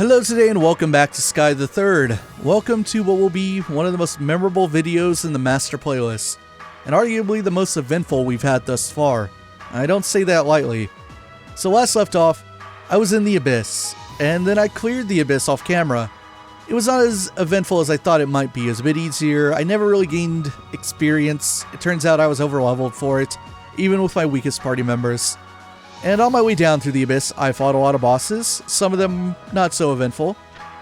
Hello today and welcome back to Sky the Third. Welcome to what will be one of the most memorable videos in the master playlist, and arguably the most eventful we've had thus far. I don't say that lightly. So last left off, I was in the Abyss, and then I cleared the Abyss off camera. It was not as eventful as I thought it might be. It was a bit easier. I never really gained experience. It turns out I was over-leveled for it, even with my weakest party members. And on my way down through the Abyss, I fought a lot of bosses, some of them not so eventful.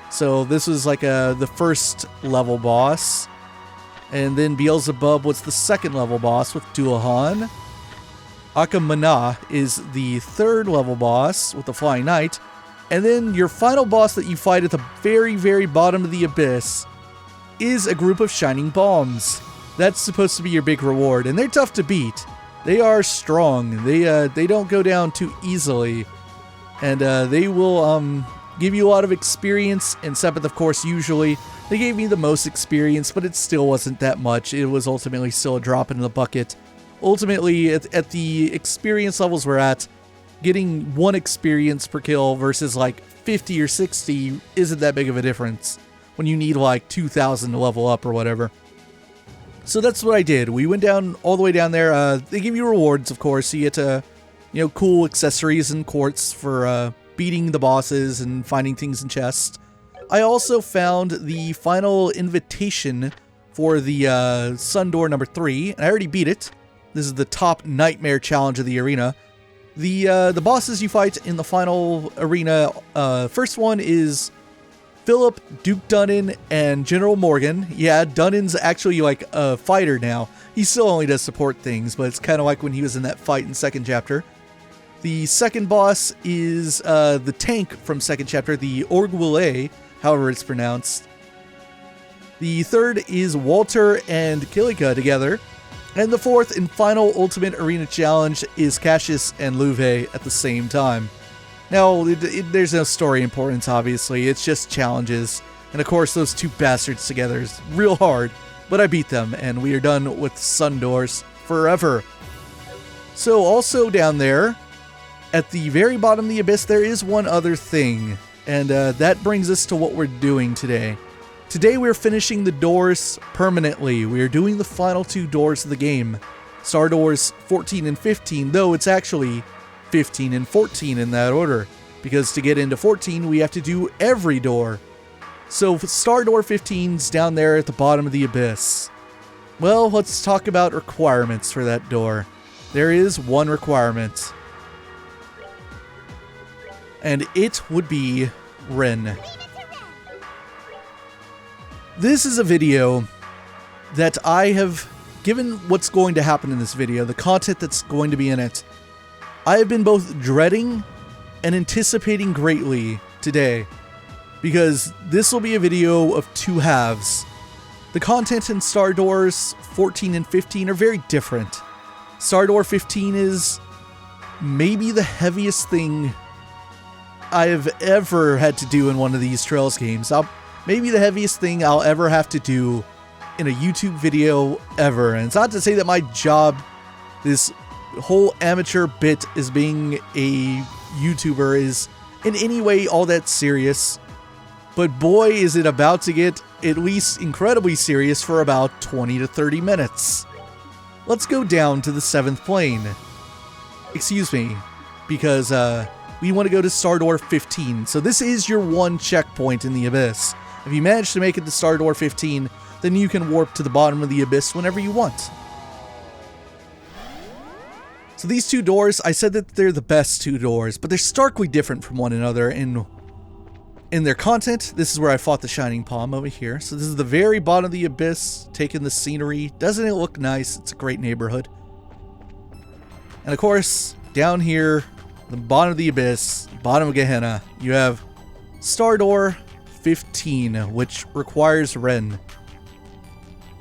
So this was like the first level boss. And then Beelzebub was the second level boss with Dullahan. Akamana is the third level boss with the Flying Knight. And then your final boss that you fight at the very, very bottom of the Abyss is a group of Shining Bombs. That's supposed to be your big reward, and they're tough to beat. They are strong. They don't go down too easily, and they will give you a lot of experience. And Sepith, of course, usually they gave me the most experience, but it still wasn't that much. It was ultimately still a drop in the bucket. Ultimately, at the experience levels we're at, getting 1 experience per kill versus like 50 or 60 isn't that big of a difference when you need like 2,000 to level up or whatever. So that's what I did. We went down all the way down there. They give you rewards, of course. You get cool accessories and quartz for beating the bosses and finding things in chests. I also found the final invitation for the Sun Door number 3, and I already beat it. This is the top nightmare challenge of the arena. The bosses you fight in the final arena, first one is Philip, Duke Dunnan, and General Morgan. Yeah, Dunnan's actually like a fighter now. He still only does support things, but it's kind of like when he was in that fight in second chapter. The second boss is the tank from second chapter, the Orgwille, however it's pronounced. The third is Walter and Kilika together. And the fourth and final ultimate arena challenge is Cassius and Louve at the same time. Now, there's no story importance, obviously. It's just challenges. And of course, those two bastards together is real hard. But I beat them, and we are done with Sun Doors forever. So also down there, at the very bottom of the Abyss, there is one other thing. And that brings us to what we're doing today. Today we're finishing the doors permanently. We are doing the final 2 doors of the game. Star Doors 14 and 15, though it's actually 15 and 14 in that order, because to get into 14 we have to do every door. So Star Door 15's down there at the bottom of the Abyss. Well, let's talk about requirements for that door. There is one requirement, and it would be Ren. This is a video that I have, given what's going to happen in this video, the content that's going to be in it, I have been both dreading and anticipating greatly today, because this will be a video of 2 halves. The content in Star Doors 14 and 15 are very different. Star Door 15 is maybe the heaviest thing I've ever had to do in one of these Trails games. Maybe the heaviest thing I'll ever have to do in a YouTube video ever. And it's not to say that my job, this whole amateur bit as being a YouTuber, is in any way all that serious. But boy, is it about to get at least incredibly serious for about 20 to 30 minutes. Let's go down to the 7th plane. Excuse me, because we want to go to Star Door 15. So this is your 1 checkpoint in the Abyss. If you manage to make it to Star Door 15, then you can warp to the bottom of the Abyss whenever you want. So these 2 doors, I said that they're the best 2 doors, but they're starkly different from one another in their content. This is where I fought the Shining Palm over here. So this is the very bottom of the Abyss, taking the scenery. Doesn't it look nice? It's a great neighborhood. And of course, down here, the bottom of the Abyss, bottom of Gehenna, you have Star Door 15, which requires Ren.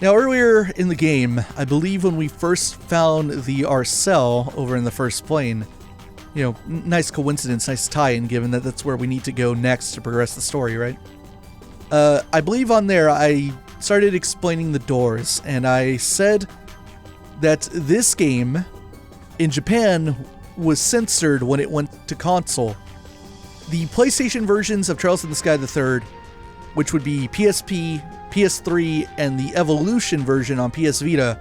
Now, earlier in the game, I believe when we first found the Arcel over in the first plane, nice coincidence, nice tie-in, given that that's where we need to go next to progress the story, right? I believe on there I started explaining the doors, and I said that this game in Japan was censored when it went to console. The PlayStation versions of Trails in the Sky III, which would be PSP, PS3, and the Evolution version on PS Vita,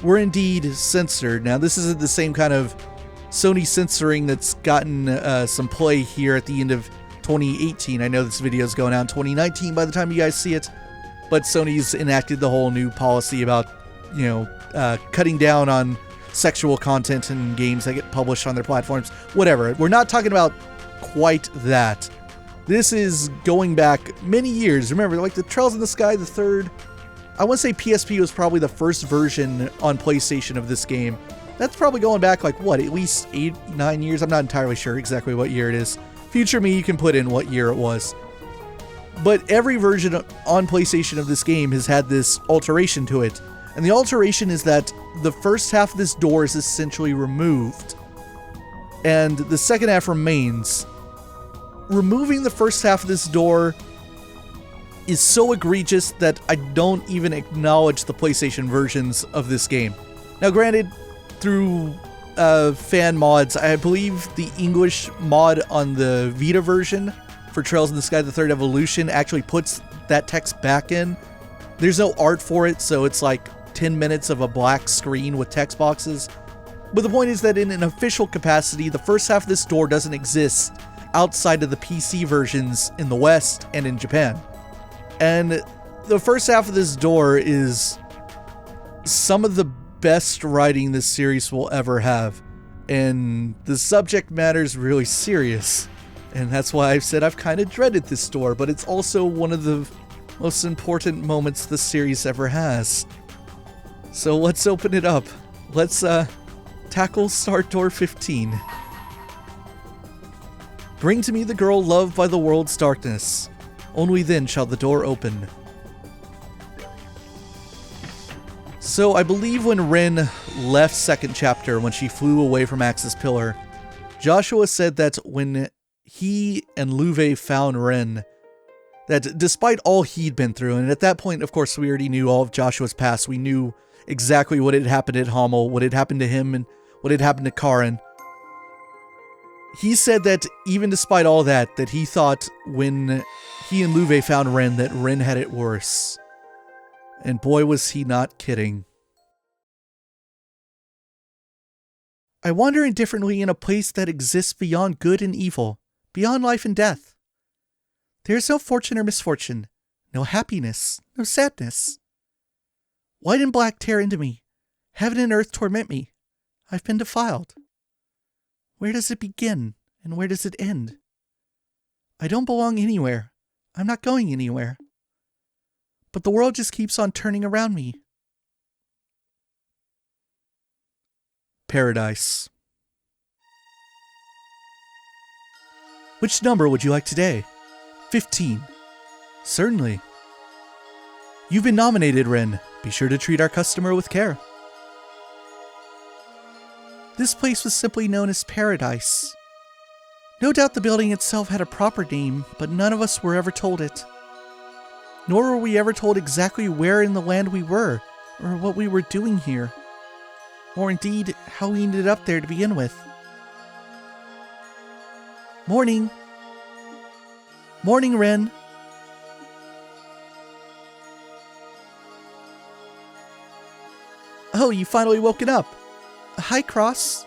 were indeed censored. Now, this isn't the same kind of Sony censoring that's gotten some play here at the end of 2018. I know this video is going out in 2019 by the time you guys see it, but Sony's enacted the whole new policy about, cutting down on sexual content in games that get published on their platforms. Whatever. We're not talking about quite that. This is going back many years. Remember, like the Trails in the Sky III, I want to say PSP was probably the first version on PlayStation of this game. That's probably going back like, what, at least 8-9 years? I'm not entirely sure exactly what year it is. Future me, you can put in what year it was. But every version on PlayStation of this game has had this alteration to it. And the alteration is that the first half of this door is essentially removed, and the second half remains. Removing the first half of this door is so egregious that I don't even acknowledge the PlayStation versions of this game. Now, granted, through fan mods, I believe the English mod on the Vita version for Trails in the Sky, the Third Evolution, actually puts that text back in. There's no art for it, so it's like 10 minutes of a black screen with text boxes. But the point is that in an official capacity, the first half of this door doesn't exist outside of the PC versions in the West and in Japan. And the first half of this door is some of the best writing this series will ever have. And the subject matter is really serious. And that's why I've said I've kind of dreaded this door, but it's also one of the most important moments the series ever has. So let's open it up. Let's tackle Start Door 15. Bring to me the girl loved by the world's darkness. Only then shall the door open. So I believe when Rin left second chapter, when she flew away from Axis Pillar, Joshua said that when he and Luve found Rin, that despite all he'd been through, and at that point, of course, we already knew all of Joshua's past. We knew exactly what had happened at Hamel, what had happened to him, and what had happened to Karen. He said that even despite all that, that he thought when he and Luve found Rin, that Rin had it worse. And boy, was he not kidding. I wander indifferently in a place that exists beyond good and evil, beyond life and death. There is no fortune or misfortune, no happiness, no sadness. White and black tear into me. Heaven and earth torment me. I've been defiled. Where does it begin, and where does it end? I don't belong anywhere. I'm not going anywhere. But the world just keeps on turning around me. Paradise. Which number would you like today? 15. Certainly. You've been nominated, Ren. Be sure to treat our customer with care. This place was simply known as Paradise. No doubt the building itself had a proper name, but none of us were ever told it. Nor were we ever told exactly where in the land we were, or what we were doing here. Or indeed, how we ended up there to begin with. Morning. Morning, Ren. Oh, you finally woken up. Hi, Cross.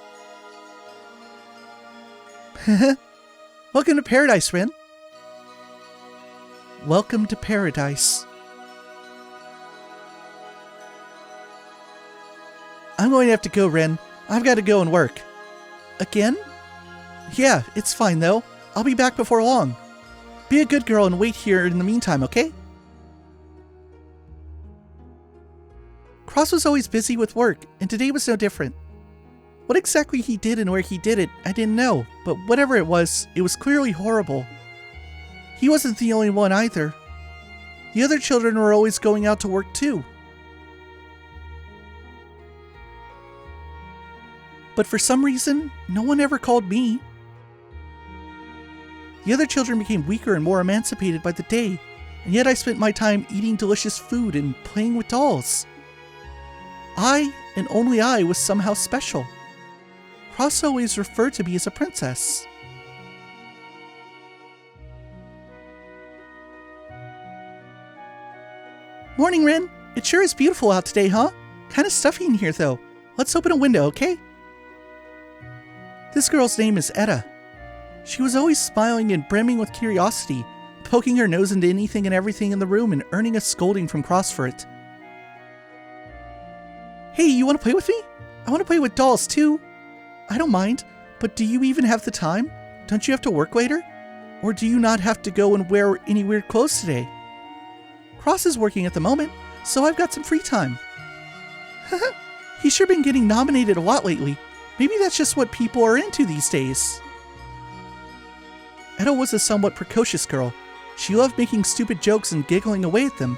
Welcome to Paradise, Ren. Welcome to Paradise. I'm going to have to go, Ren. I've got to go and work. Again? Yeah, it's fine, though. I'll be back before long. Be a good girl and wait here in the meantime, okay? Cross was always busy with work, and today was no different. What exactly he did and where he did it, I didn't know, but whatever it was clearly horrible. He wasn't the only one either. The other children were always going out to work too. But for some reason, no one ever called me. The other children became weaker and more emancipated by the day, and yet I spent my time eating delicious food and playing with dolls. I, and only I, was somehow special. Cross always referred to me as a princess. Morning, Ren. It sure is beautiful out today, huh? Kinda stuffy in here, though. Let's open a window, okay? This girl's name is Etta. She was always smiling and brimming with curiosity, poking her nose into anything and everything in the room and earning a scolding from Cross for it. Hey, you want to play with me? I want to play with dolls, too. I don't mind, but do you even have the time? Don't you have to work later? Or do you not have to go and wear any weird clothes today? Cross is working at the moment, so I've got some free time. He's sure been getting nominated a lot lately. Maybe that's just what people are into these days. Etta was a somewhat precocious girl. She loved making stupid jokes and giggling away at them.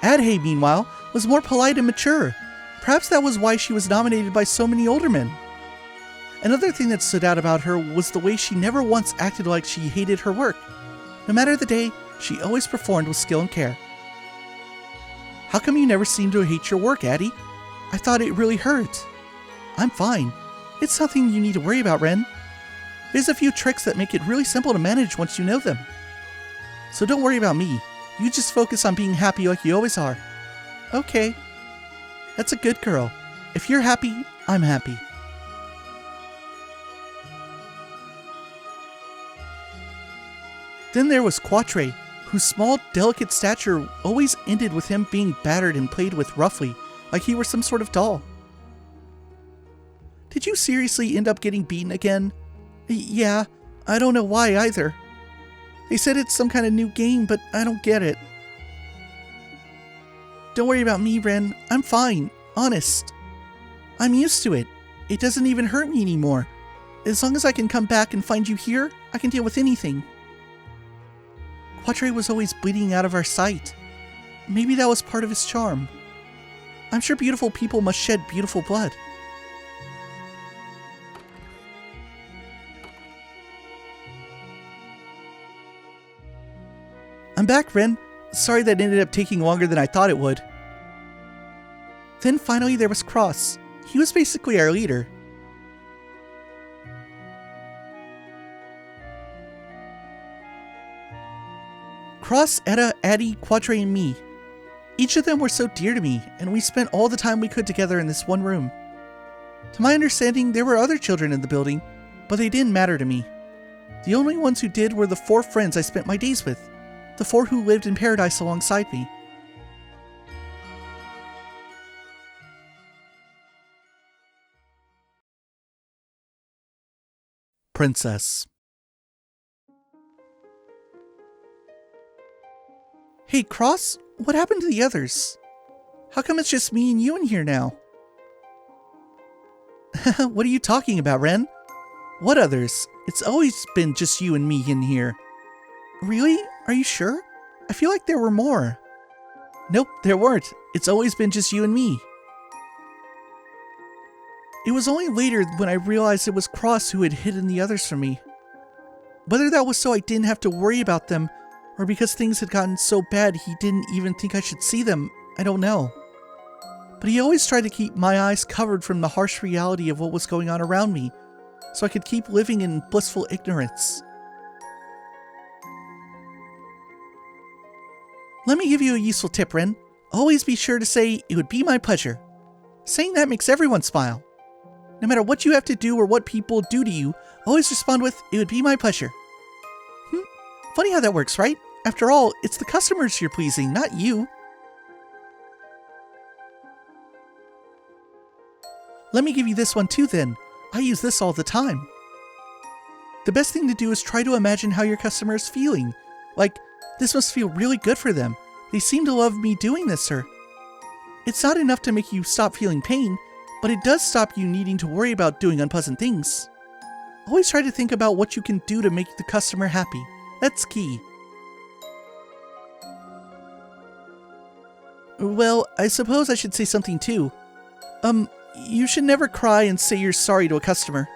Adhei, meanwhile, was more polite and mature. Perhaps that was why she was nominated by so many older men. Another thing that stood out about her was the way she never once acted like she hated her work. No matter the day, she always performed with skill and care. How come you never seem to hate your work, Addie? I thought it really hurt. I'm fine. It's nothing you need to worry about, Ren. There's a few tricks that make it really simple to manage once you know them. So don't worry about me. You just focus on being happy like you always are. Okay. That's a good girl. If you're happy, I'm happy. Then there was Quatre, whose small, delicate stature always ended with him being battered and played with roughly, like he were some sort of doll. Did you seriously end up getting beaten again? Yeah, I don't know why either. They said it's some kind of new game, but I don't get it. Don't worry about me, Ren. I'm fine. Honest. I'm used to it. It doesn't even hurt me anymore. As long as I can come back and find you here, I can deal with anything. Quatre was always bleeding out of our sight. Maybe that was part of his charm. I'm sure beautiful people must shed beautiful blood. I'm back, Ren. Sorry that ended up taking longer than I thought it would. Then finally there was Cross. He was basically our leader. Cross, Etta, Addie, Quatre, and me. Each of them were so dear to me, and we spent all the time we could together in this one room. To my understanding, there were other children in the building, but they didn't matter to me. The only ones who did were the 4 friends I spent my days with, the 4 who lived in paradise alongside me. Princess. Hey, Cross, what happened to the others? How come it's just me and you in here now? What are you talking about, Ren? What others? It's always been just you and me in here. Really? Are you sure? I feel like there were more. Nope, there weren't. It's always been just you and me. It was only later when I realized it was Cross who had hidden the others from me. Whether that was so I didn't have to worry about them, or because things had gotten so bad he didn't even think I should see them, I don't know. But he always tried to keep my eyes covered from the harsh reality of what was going on around me, so I could keep living in blissful ignorance. Let me give you a useful tip, Ren. Always be sure to say, "It would be my pleasure." Saying that makes everyone smile. No matter what you have to do or what people do to you, always respond with, "It would be my pleasure." Funny how that works, right? After all, it's the customers you're pleasing, not you. Let me give you this one too then. I use this all the time. The best thing to do is try to imagine how your customer is feeling. Like, this must feel really good for them. They seem to love me doing this, sir. It's not enough to make you stop feeling pain, but it does stop you needing to worry about doing unpleasant things. Always try to think about what you can do to make the customer happy. That's key. Well, I suppose I should say something too. You should never cry and say you're sorry to a customer.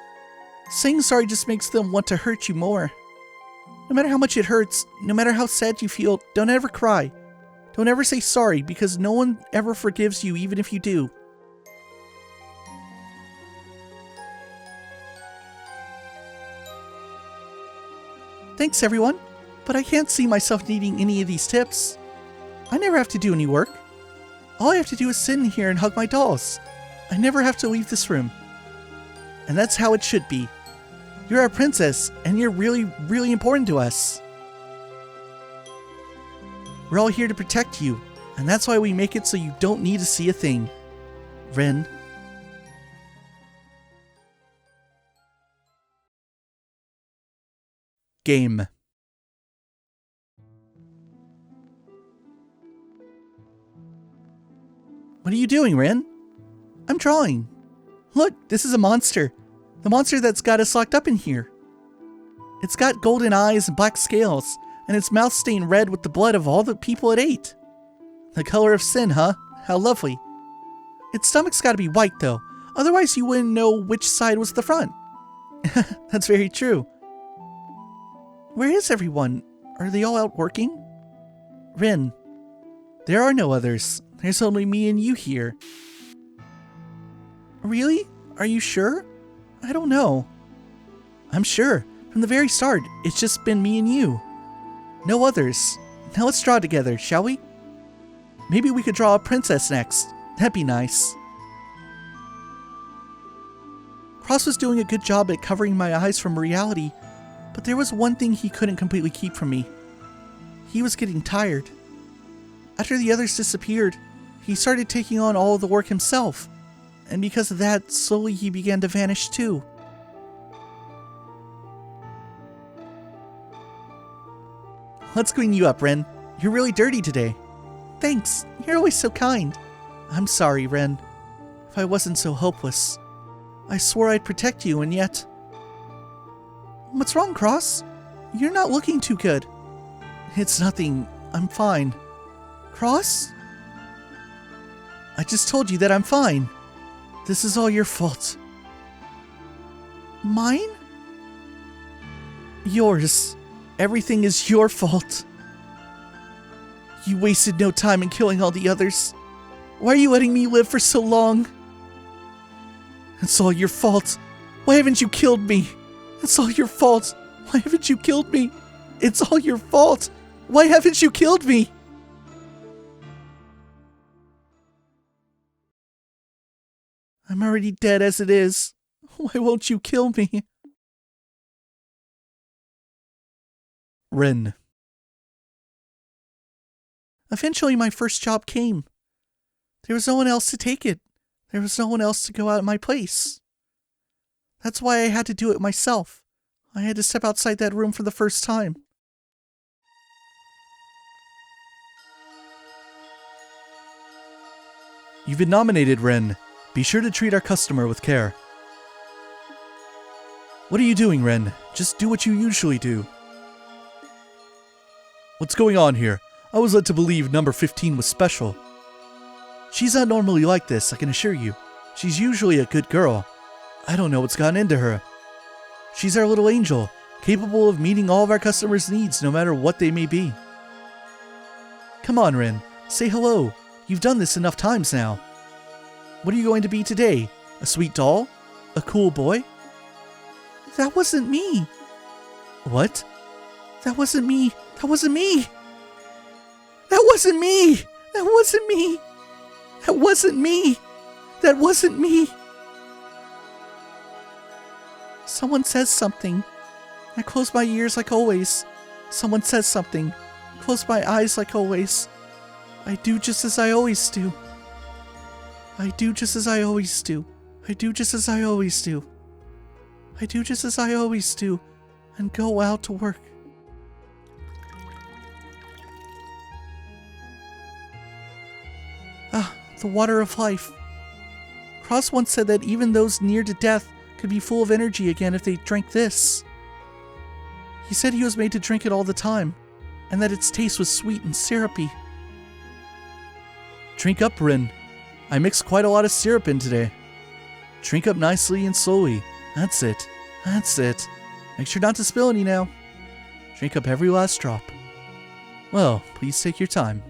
Saying sorry just makes them want to hurt you more. No matter how much it hurts, no matter how sad you feel, don't ever cry. Don't ever say sorry, because no one ever forgives you even if you do. Thanks, everyone. But I can't see myself needing any of these tips. I never have to do any work. All I have to do is sit in here and hug my dolls. I never have to leave this room. And that's how it should be. You're our princess, and you're really, really important to us. We're all here to protect you, and that's why we make it so you don't need to see a thing. Ren. Game. What are you doing, Ren? I'm drawing. Look, this is a monster. The monster that's got us locked up in here. It's got golden eyes and black scales, and its mouth stained red with the blood of all the people it ate. The color of sin, huh? How lovely. Its stomach's gotta be white, though. Otherwise you wouldn't know which side was the front. That's very true. Where is everyone? Are they all out working? Rin. There are no others. There's only me and you here. Really? Are you sure? I don't know. I'm sure. From the very start, it's just been me and you. No others. Now let's draw together, shall we? Maybe we could draw a princess next. That'd be nice. Cross was doing a good job at covering my eyes from reality, but there was one thing he couldn't completely keep from me. He was getting tired. After the others disappeared, he started taking on all of the work himself, and because of that, slowly he began to vanish too. Let's clean you up, Ren. You're really dirty today. Thanks, you're always so kind. I'm sorry, Ren. If I wasn't so hopeless. I swore I'd protect you, and yet... What's wrong, Cross? You're not looking too good. It's nothing. I'm fine. Cross? I just told you that I'm fine. This is all your fault. Mine? Yours. Everything is your fault. You wasted no time in killing all the others. Why are you letting me live for so long? It's all your fault. Why haven't you killed me? It's all your fault. Why haven't you killed me? It's all your fault. Why haven't you killed me? I'm already dead as it is. Why won't you kill me? Rin. Eventually my first job came. There was no one else to take it. There was no one else to go out of my place. That's why I had to do it myself. I had to step outside that room for the first time. You've been nominated, Ren. Be sure to treat our customer with care. What are you doing, Ren? Just do what you usually do. What's going on here? I was led to believe number 15 was special. She's not normally like this, I can assure you. She's usually a good girl. I don't know what's gotten into her. She's our little angel, capable of meeting all of our customers' needs no matter what they may be. Come on, Ren. Say hello. You've done this enough times now. What are you going to be today? A sweet doll? A cool boy? That wasn't me. What? That wasn't me. That wasn't me. That wasn't me. That wasn't me. That wasn't me. That wasn't me. Someone says something. I close my ears like always. Someone says something. Close my eyes like always. I do just as I always do. I do just as I always do. I do just as I always do. I do just as I always do. And go out to work. Ah, the water of life. Cross once said that even those near to death could be full of energy again if they drank this. He said he was made to drink it all the time, and that its taste was sweet and syrupy. Drink up, Rin. I mixed quite a lot of syrup in today. Drink up nicely and slowly. That's it. That's it. Make sure not to spill any now. Drink up every last drop. Well, please take your time.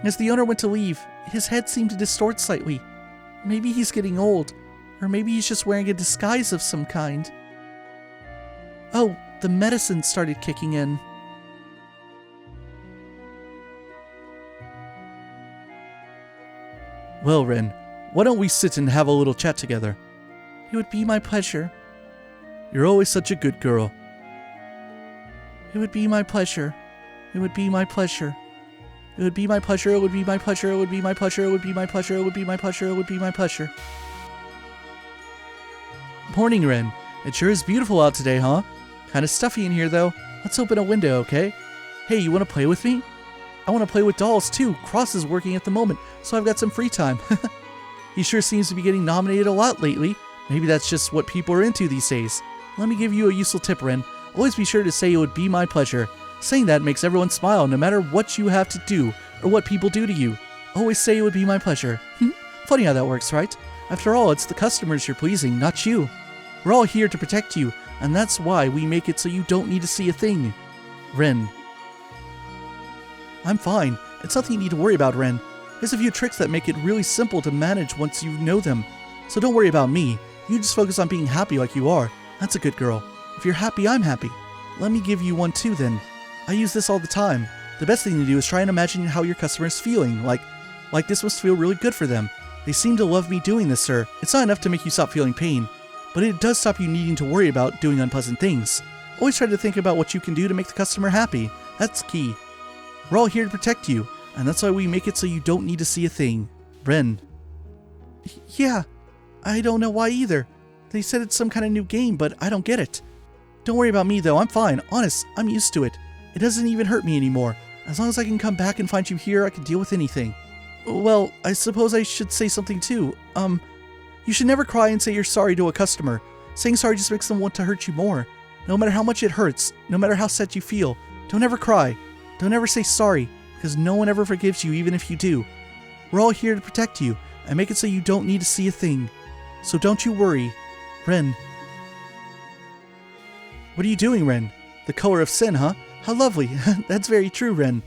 As the owner went to leave, his head seemed to distort slightly. Maybe he's getting old, or maybe he's just wearing a disguise of some kind. Oh, the medicine started kicking in. Well, Ren, why don't we sit and have a little chat together? It would be my pleasure. You're always such a good girl. It would be my pleasure. It would be my pleasure. It would be my pleasure. It would be my pleasure. It would be my pleasure. It would be my pleasure. It would be my pleasure. It would be my pleasure. Morning, Ren. It sure is beautiful out today, huh? Kinda stuffy in here, though. Let's open a window, okay? Hey, you wanna play with me? I wanna play with dolls, too. Cross is working at the moment, so I've got some free time. He sure seems to be getting nominated a lot lately. Maybe that's just what people are into these days. Let me give you a useful tip, Ren. Always be sure to say it would be my pleasure. Saying that makes everyone smile no matter what you have to do or what people do to you. Always say it would be my pleasure. Funny how that works, right? After all, it's the customers you're pleasing, not you. We're all here to protect you, and that's why we make it so you don't need to see a thing. Ren. I'm fine. It's nothing you need to worry about, Ren. There's a few tricks that make it really simple to manage once you know them. So don't worry about me. You just focus on being happy like you are. That's a good girl. If you're happy, I'm happy. Let me give you one too, then. I use this all the time. The best thing to do is try and imagine how your customer's feeling. Like this must feel really good for them. They seem to love me doing this, sir. It's not enough to make you stop feeling pain, but it does stop you needing to worry about doing unpleasant things. Always try to think about what you can do to make the customer happy. That's key. We're all here to protect you, and that's why we make it so you don't need to see a thing. Ren. Yeah, I don't know why either. They said it's some kind of new game, but I don't get it. Don't worry about me though, I'm fine. Honest, I'm used to it. It doesn't even hurt me anymore. As long as I can come back and find you here, I can deal with anything. Well, I suppose I should say something too. You should never cry and say you're sorry to a customer. Saying sorry just makes them want to hurt you more. No matter how much it hurts, no matter how sad you feel, don't ever cry. Don't ever say sorry, because no one ever forgives you even if you do. We're all here to protect you, and make it so you don't need to see a thing. So don't you worry. Ren. What are you doing, Ren? The color of sin, huh? How lovely. That's very true, Ren.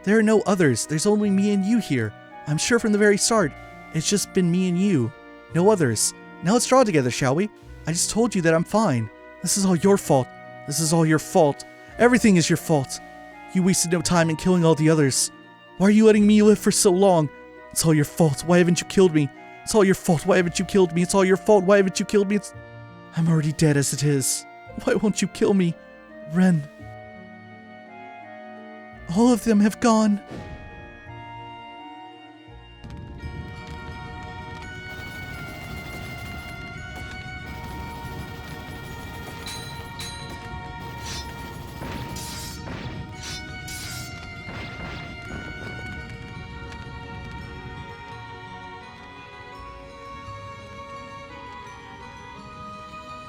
There are no others. There's only me and you here. I'm sure from the very start. It's just been me and you. No others. Now let's draw together, shall we? I just told you that I'm fine. This is all your fault. This is all your fault. Everything is your fault. You wasted no time in killing all the others. Why are you letting me live for so long? It's all your fault. Why haven't you killed me? It's all your fault. Why haven't you killed me? It's all your fault. Why haven't you killed me? I'm already dead as it is. Why won't you kill me? Ren. All of them have gone.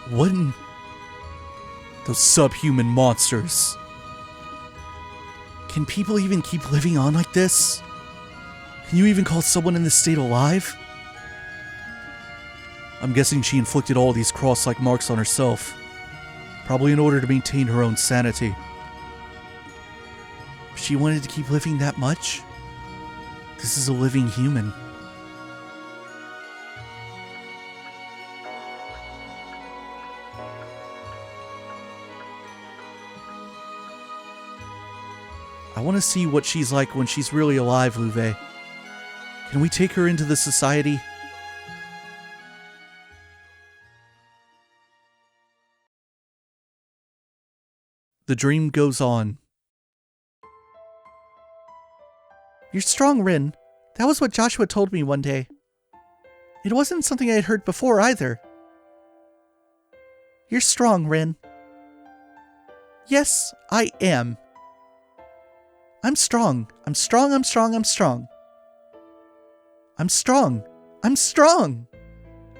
What in... Those subhuman monsters. Can people even keep living on like this? Can you even call someone in this state alive? I'm guessing she inflicted all these cross-like marks on herself. Probably in order to maintain her own sanity. She wanted to keep living that much? This is a living human. I want to see what she's like when she's really alive, Louve. Can we take her into the society? The dream goes on. You're strong, Rin. That was what Joshua told me one day. It wasn't something I had heard before either. You're strong, Rin. Yes, I am. I'm strong. I'm strong, I'm strong, I'm strong. I'm strong. I'm strong!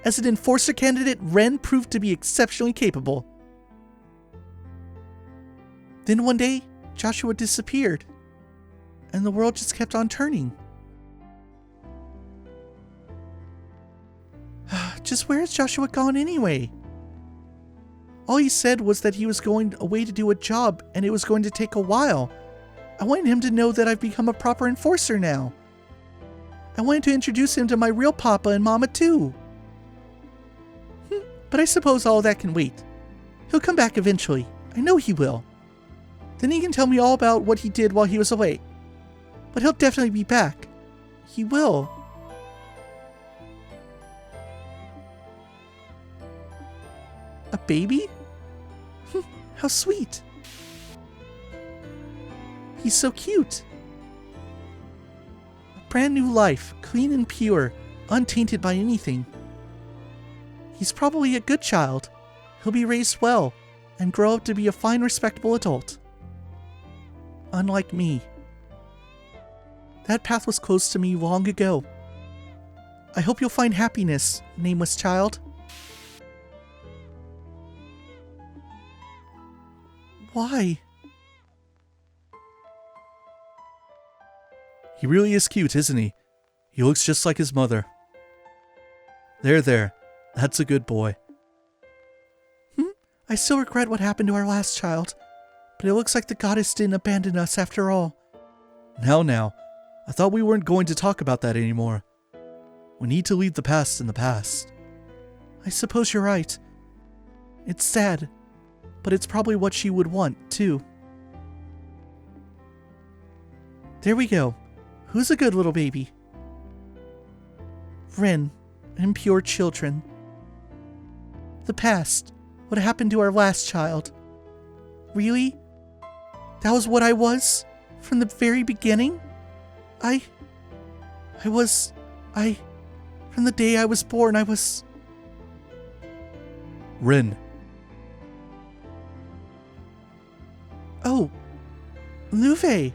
As an enforcer candidate, Ren proved to be exceptionally capable. Then one day, Joshua disappeared. And the world just kept on turning. Just where has Joshua gone anyway? All he said was that he was going away to do a job and it was going to take a while. I wanted him to know that I've become a proper enforcer now. I wanted to introduce him to my real papa and mama too. But I suppose all that can wait. He'll come back eventually. I know he will. Then he can tell me all about what he did while he was away. But he'll definitely be back. He will. A baby? How sweet. He's so cute. A brand new life, clean and pure, untainted by anything. He's probably a good child. He'll be raised well and grow up to be a fine, respectable adult. Unlike me. That path was closed to me long ago. I hope you'll find happiness, nameless child. Why? He really is cute, isn't he? He looks just like his mother. There. That's a good boy. I still regret what happened to our last child, but it looks like the goddess didn't abandon us after all. Now. I thought we weren't going to talk about that anymore. We need to leave the past in the past. I suppose you're right. It's sad, but it's probably what she would want, too. There we go. Who's a good little baby? Rin, impure children. The past. What happened to our last child? Really? That was what I was? From the very beginning? From the day I was born, I was... Rin. Oh. Luve.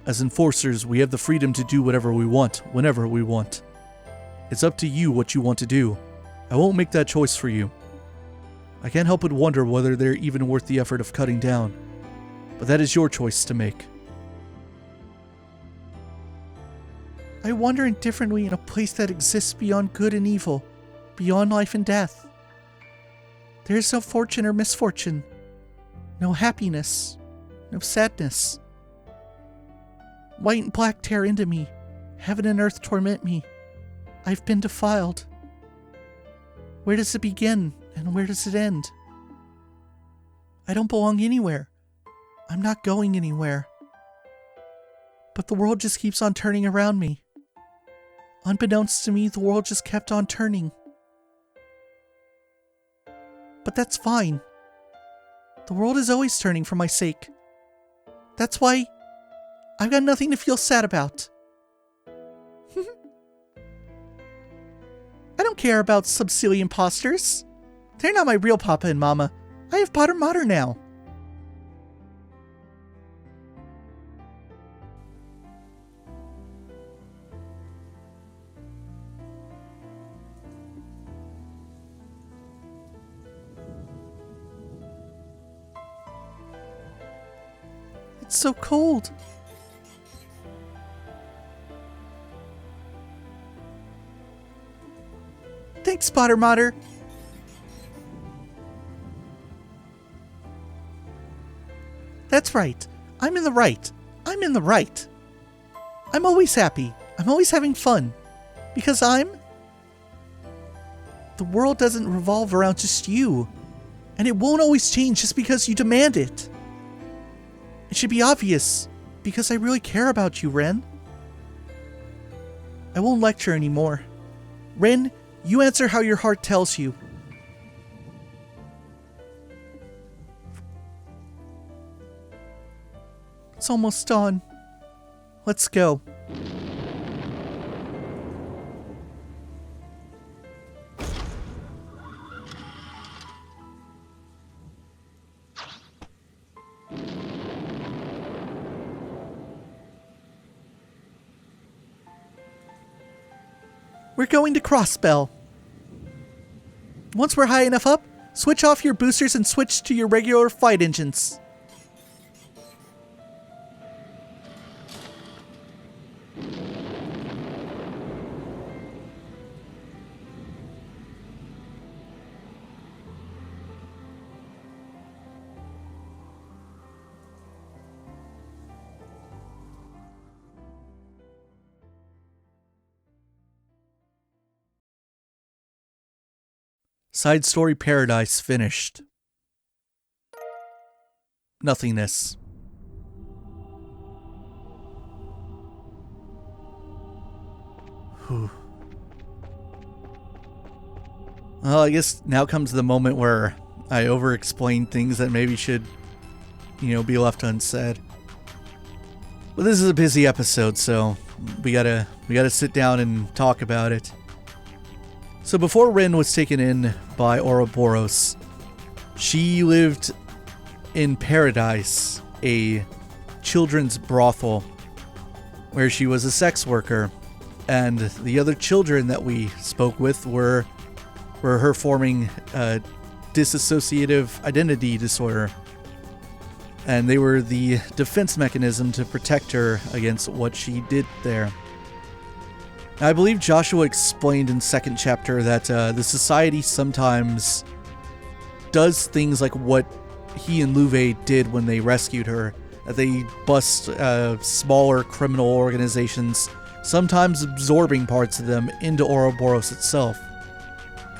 As enforcers, we have the freedom to do whatever we want, whenever we want. It's up to you what you want to do. I won't make that choice for you. I can't help but wonder whether they're even worth the effort of cutting down. But that is your choice to make. I wander indifferently in a place that exists beyond good and evil, beyond life and death. There is no fortune or misfortune, no happiness, no sadness. White and black tear into me, heaven and earth torment me. I've been defiled. Where does it begin, and where does it end? I don't belong anywhere. I'm not going anywhere. But the world just keeps on turning around me. Unbeknownst to me, the world just kept on turning. But that's fine. The world is always turning for my sake. That's why I've got nothing to feel sad about. I don't care about sub-silly imposters. They're not my real papa and mama. I have Potter Mater now. It's so cold. Thanks, Potter Mater. That's right. I'm in the right. I'm in the right. I'm always happy. I'm always having fun. Because the world doesn't revolve around just you. And it won't always change just because you demand it. It should be obvious, because I really care about you, Ren. I won't lecture anymore. Ren, you answer how your heart tells you. It's almost dawn. Let's go. We're going to Crossbell. Once we're high enough up, switch off your boosters and switch to your regular flight engines. Side story Paradise finished. nothingness. Whew. Well, I guess now comes the moment where I over-explain things that maybe should, be left unsaid. But this is a busy episode, so we gotta sit down and talk about it. So before Rin was taken in by Ouroboros, she lived in Paradise, a children's brothel, where she was a sex worker, and the other children that we spoke with were her forming a dissociative identity disorder. And they were the defense mechanism to protect her against what she did there. Now, I believe Joshua explained in second chapter that the society sometimes does things like what he and Louve did when they rescued her. That they bust smaller criminal organizations, sometimes absorbing parts of them into Ouroboros itself.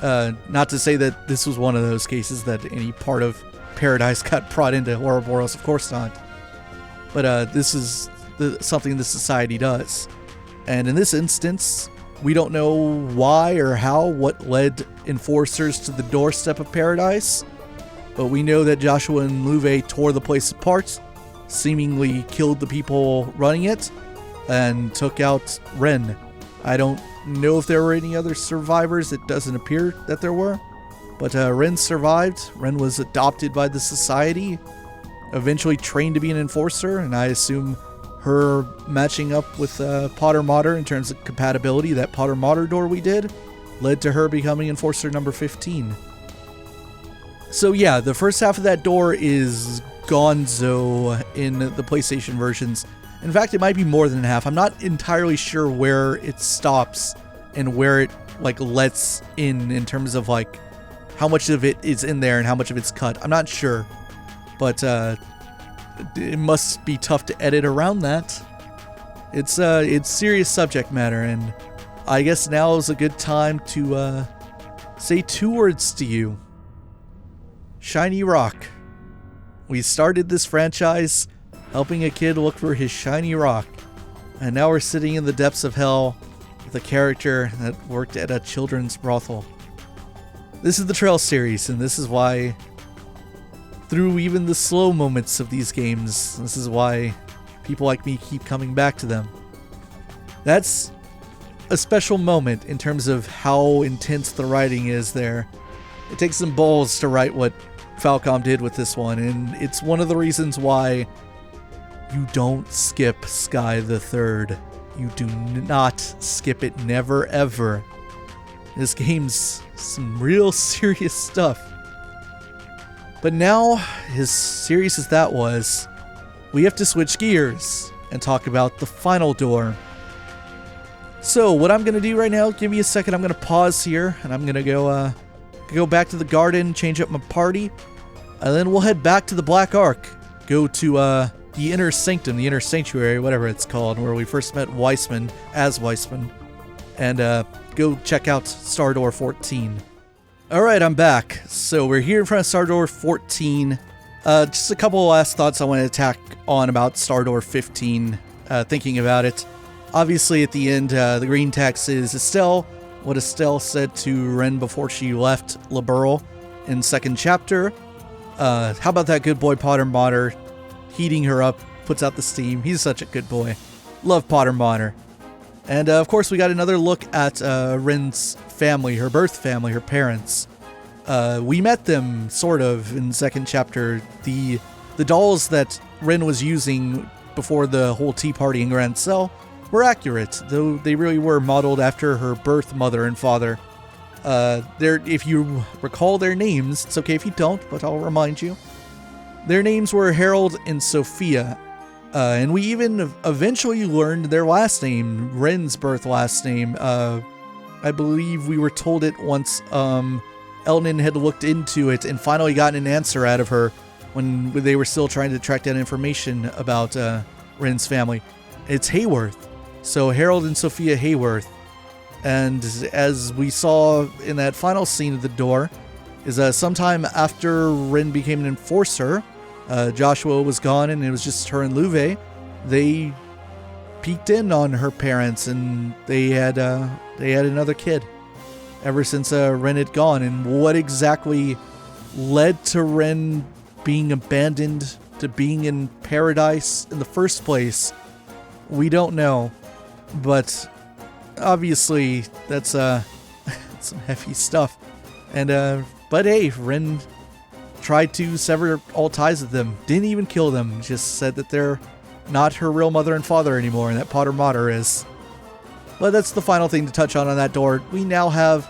Not to say that this was one of those cases that any part of Paradise got brought into Ouroboros, of course not. But this is something the society does. And in this instance, we don't know why or how, what led enforcers to the doorstep of Paradise, but we know that Joshua and Louve tore the place apart, seemingly killed the people running it, and took out Ren. I don't know if there were any other survivors. It doesn't appear that there were. But Ren survived. Ren was adopted by the society, eventually trained to be an enforcer, and I assume her matching up with Potter Mater in terms of compatibility, that Potter Mater door we did, led to her becoming enforcer number 15. So yeah, the first half of that door is gonzo in the PlayStation versions. In fact, it might be more than half. I'm not entirely sure where it stops and where it lets in terms of how much of it is in there and how much of it's cut. I'm not sure, but it must be tough to edit around that. It's serious subject matter, and I guess now is a good time to say two words to you. Shiny rock. We started this franchise helping a kid look for his shiny rock, and now we're sitting in the depths of hell with a character that worked at a children's brothel. This is the Trail series, and this is why, through even the slow moments of these games, this is why people like me keep coming back to them. That's a special moment in terms of how intense the writing is there. It takes some balls to write what Falcom did with this one, and it's one of the reasons why you don't skip Sky the Third. You do not skip it, never ever. This game's some real serious stuff. But now, as serious as that was, we have to switch gears and talk about the final door. So what I'm going to do right now, give me a second, I'm going to pause here, and I'm going to go back to the garden, change up my party, and then we'll head back to the Black Ark. Go to the Inner Sanctum, the Inner Sanctuary, whatever it's called, where we first met Weissman, as Weissman, and go check out Star Door 14. Alright, I'm back. So we're here in front of Star Door 14. Just a couple of last thoughts I want to tack on about Star Door 15, thinking about it. Obviously, at the end, the green text is Estelle, what Estelle said to Ren before she left Liberl in second chapter. How about that good boy Potter Mater, heating her up, puts out the steam. He's such a good boy. Love Potter Mater. And of course, we got another look at Ren's family, her birth family, her parents. We met them, sort of, in second chapter. The dolls that Ren was using before the whole tea party in Grand Cell were accurate, though they really were modeled after her birth mother and father. If you recall their names, it's okay if you don't, but I'll remind you. Their names were Harold and Sophia. And we even eventually learned their last name, Ren's birth last name. I believe we were told it once Elnan had looked into it and finally gotten an answer out of her when they were still trying to track down information about Ren's family. It's Hayworth. So Harold and Sophia Hayworth. And as we saw in that final scene of the door, is sometime after Ren became an enforcer, Joshua was gone and it was just her and Luve. They peeked in on her parents and they had another kid ever since Ren had gone. And what exactly led to Ren being abandoned to being in paradise in the first place, we don't know. But obviously that's some heavy stuff. And but hey, Ren tried to sever all ties with them. Didn't even kill them. Just said that they're not her real mother and father anymore, and that Potter Mater is. But that's the final thing to touch on that door. We now have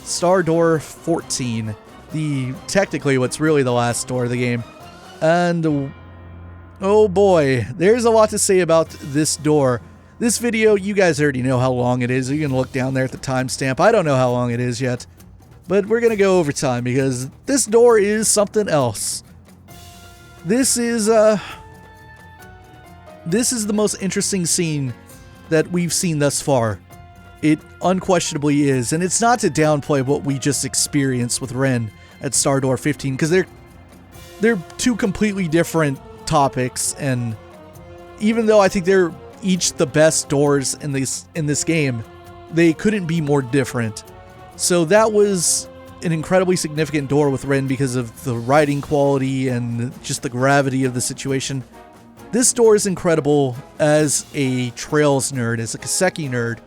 Star Door 14. Technically what's really the last door of the game. And oh boy, there's a lot to say about this door. This video, you guys already know how long it is. You can look down there at the timestamp. I don't know how long it is yet. But we're going to go over time because this door is something else. This is the most interesting scene that we've seen thus far. It unquestionably is. And it's not to downplay what we just experienced with Ren at Star Door 15 because they're two completely different topics. And even though I think they're each the best doors in this game, they couldn't be more different. So that was an incredibly significant door with Ren because of the writing quality and just the gravity of the situation. This door is incredible as a Trails nerd, as a Kiseki nerd,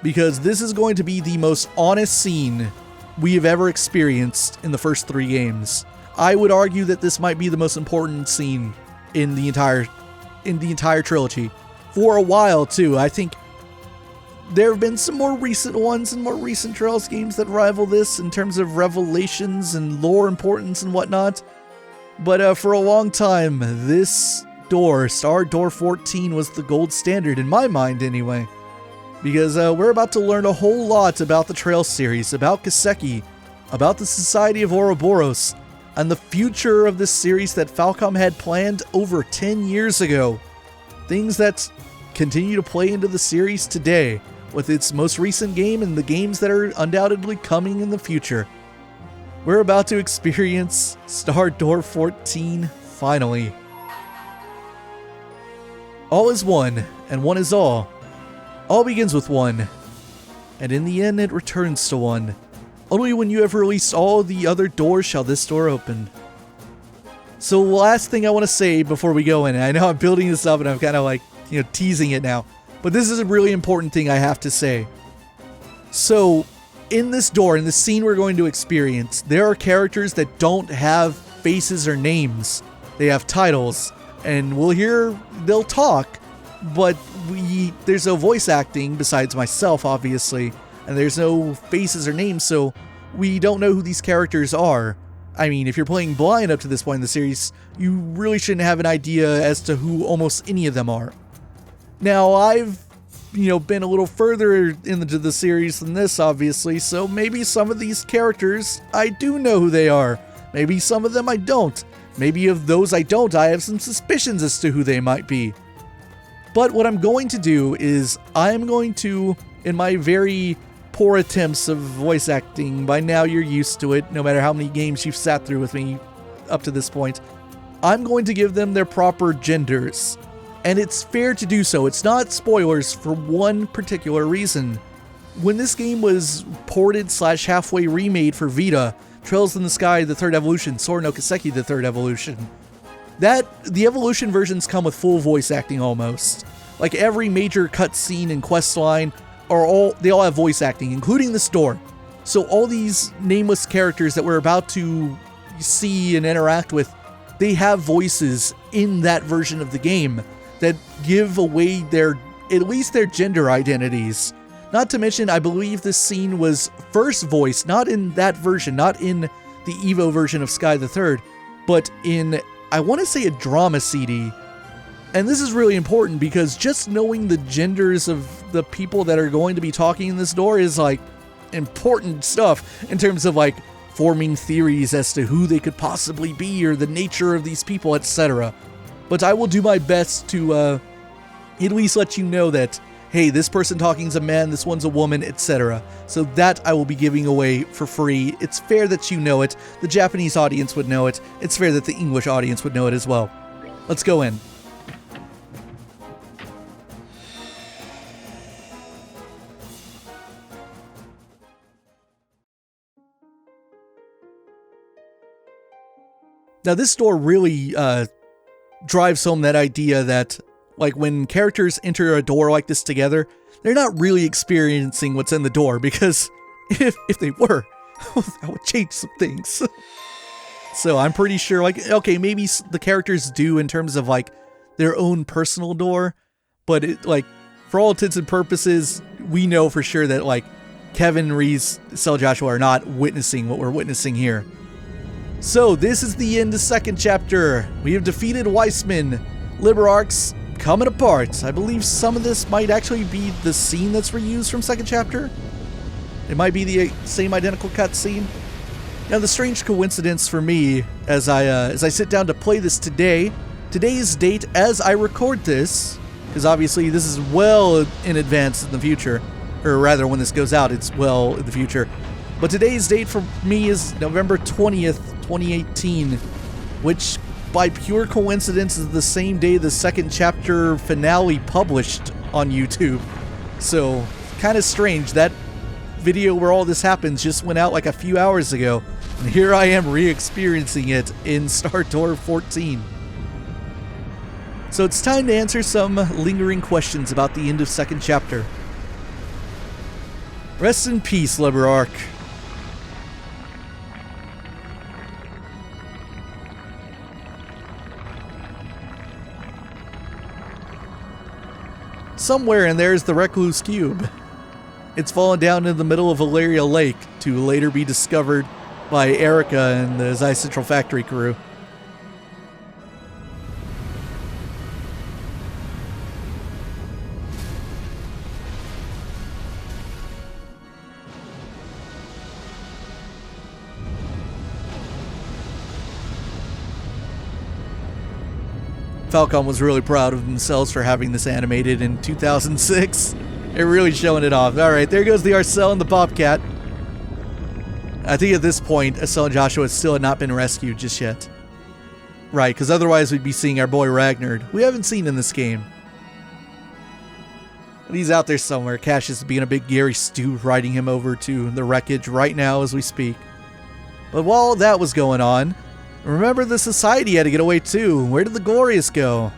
because this is going to be the most honest scene we have ever experienced in the first 3 games. I would argue that this might be the most important scene in the entire trilogy. For a while too. I think there have been some more recent ones and more recent Trails games that rival this in terms of revelations and lore importance and whatnot. But for a long time, this door, Star Door 14, was the gold standard in my mind anyway. Because we're about to learn a whole lot about the Trails series, about Kiseki, about the Society of Ouroboros, and the future of this series that Falcom had planned over 10 years ago. Things that continue to play into the series today, with its most recent game and the games that are undoubtedly coming in the future. We're about to experience Star Door 14 finally. All is one, and one is all. All begins with one, and in the end it returns to one. Only when you have released all the other doors shall this door open. So last thing I want to say before we go in, and I know I'm building this up and I'm kind of like, teasing it now, but this is a really important thing I have to say. So in this door, in the scene we're going to experience, there are characters that don't have faces or names. They have titles, and they'll talk, but there's no voice acting besides myself, obviously, and there's no faces or names, so we don't know who these characters are. I mean, if you're playing blind up to this point in the series, you really shouldn't have an idea as to who almost any of them are. Now, I've, been a little further into the series than this, obviously, so maybe some of these characters, I do know who they are. Maybe some of them I don't. Maybe of those I don't, I have some suspicions as to who they might be. But what I'm going to do is, I'm going to, in my very poor attempts of voice acting, by now you're used to it, no matter how many games you've sat through with me up to this point, I'm going to give them their proper genders. And it's fair to do so. It's not spoilers for one particular reason. When this game was ported / halfway remade for Vita, Trails in the Sky, the Third Evolution, Sora no Kiseki, the Third Evolution, the Evolution versions come with full voice acting almost. Like every major cutscene and quest line, they all have voice acting, including this door. So all these nameless characters that we're about to see and interact with, they have voices in that version of the game that give away at least their gender identities. Not to mention, I believe this scene was first voiced, not in that version, not in the Evo version of Sky the Third, but in, I want to say, a drama CD. And this is really important because just knowing the genders of the people that are going to be talking in this door is like important stuff in terms of like forming theories as to who they could possibly be or the nature of these people, etc. But I will do my best to at least let you know that, hey, this person talking is a man, this one's a woman, etc. So that I will be giving away for free. It's fair that you know it. The Japanese audience would know it. It's fair that the English audience would know it as well. Let's go in. Now, this store really drives home that idea that, like, when characters enter a door like this together, they're not really experiencing what's in the door, because if they were, that would change some things. So I'm pretty sure, like, okay, maybe the characters do in terms of, like, their own personal door, but, it, like, for all intents and purposes, we know for sure that, like, Kevin, Ries, Sel Joshua are not witnessing what we're witnessing here. So, this is the end of second chapter. We have defeated Weissman. Liberarch's coming apart. I believe some of this might actually be the scene that's reused from second chapter. It might be the same identical cutscene. Now, the strange coincidence for me, as I sit down to play this today's date as I record this, because obviously this is well in advance in the future, or rather when this goes out, it's well in the future. But today's date for me is November 20th, 2018, which by pure coincidence is the same day the second chapter finale published on YouTube. So, kind of strange. That video where all this happens just went out like a few hours ago, and here I am re-experiencing it in Star Tour 14. So it's time to answer some lingering questions about the end of second chapter. Rest in peace, Liberarch. Somewhere in there is the Recluse Cube. It's fallen down in the middle of Valeria Lake to later be discovered by Erica and the Xseed Central Factory crew. Falcom was really proud of themselves for having this animated in 2006. They're really showing it off. Alright, there goes the Arcel and the Bobcat. I think at this point, Sel and Joshua still had not been rescued just yet. Right, because otherwise we'd be seeing our boy Ragnar, who we haven't seen in this game. But he's out there somewhere. Cash is being a big Gary Stew, riding him over to the wreckage right now as we speak. But while that was going on, remember the society had to get away too. Where did the Glorious go?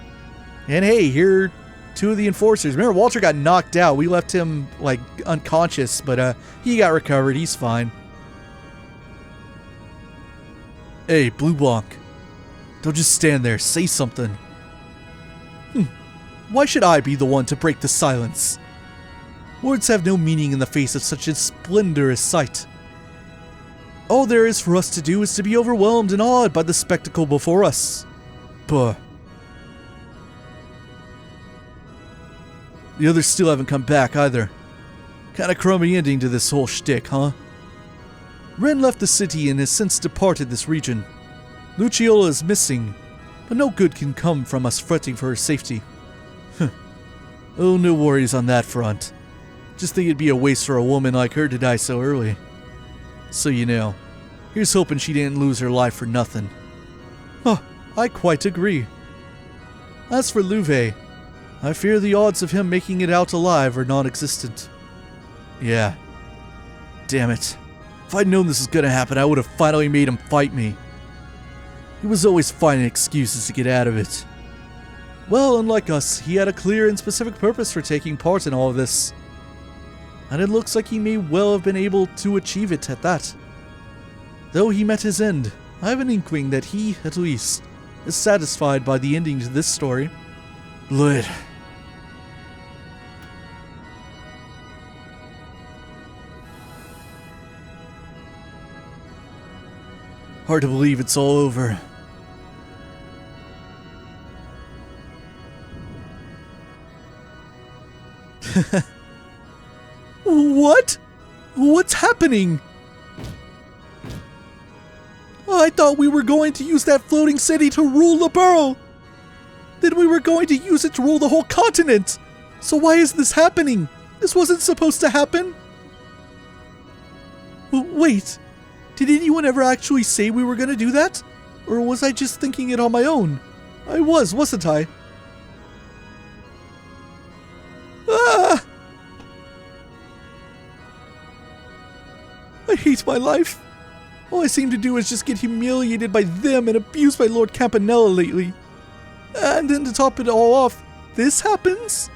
And hey, here are two of the enforcers. Remember, Walter got knocked out. We left him, like, unconscious, but he got recovered. He's fine. Hey, Blue Blanc. Don't just stand there. Say something. Why should I be the one to break the silence? Words have no meaning in the face of such a splendorous sight. All there is for us to do is to be overwhelmed and awed by the spectacle before us. Puh. The others still haven't come back either. Kinda crummy ending to this whole shtick, huh? Ren left the city and has since departed this region. Luciola is missing, but no good can come from us fretting for her safety. Oh, no worries on that front. Just think it'd be a waste for a woman like her to die so early. So you know, here's hoping she didn't lose her life for nothing. Huh, I quite agree. As for Louvet, I fear the odds of him making it out alive are non-existent. Yeah. Damn it. If I'd known this was gonna happen, I would have finally made him fight me. He was always finding excuses to get out of it. Well, unlike us, he had a clear and specific purpose for taking part in all of this. And it looks like he may well have been able to achieve it at that. Though he met his end, I have an inkling that he, at least, is satisfied by the ending to this story. Lit. Hard to believe it's all over. What? What's happening? I thought we were going to use that floating city to rule Liberl. Then we were going to use it to rule the whole continent. So why is this happening? This wasn't supposed to happen. Wait, did anyone ever actually say we were gonna do that? Or was I just thinking it on my own? I wasn't I? Ah! I hate my life. All I seem to do is just get humiliated by them and abused by Lord Campanella lately. And then to top it all off, this happens?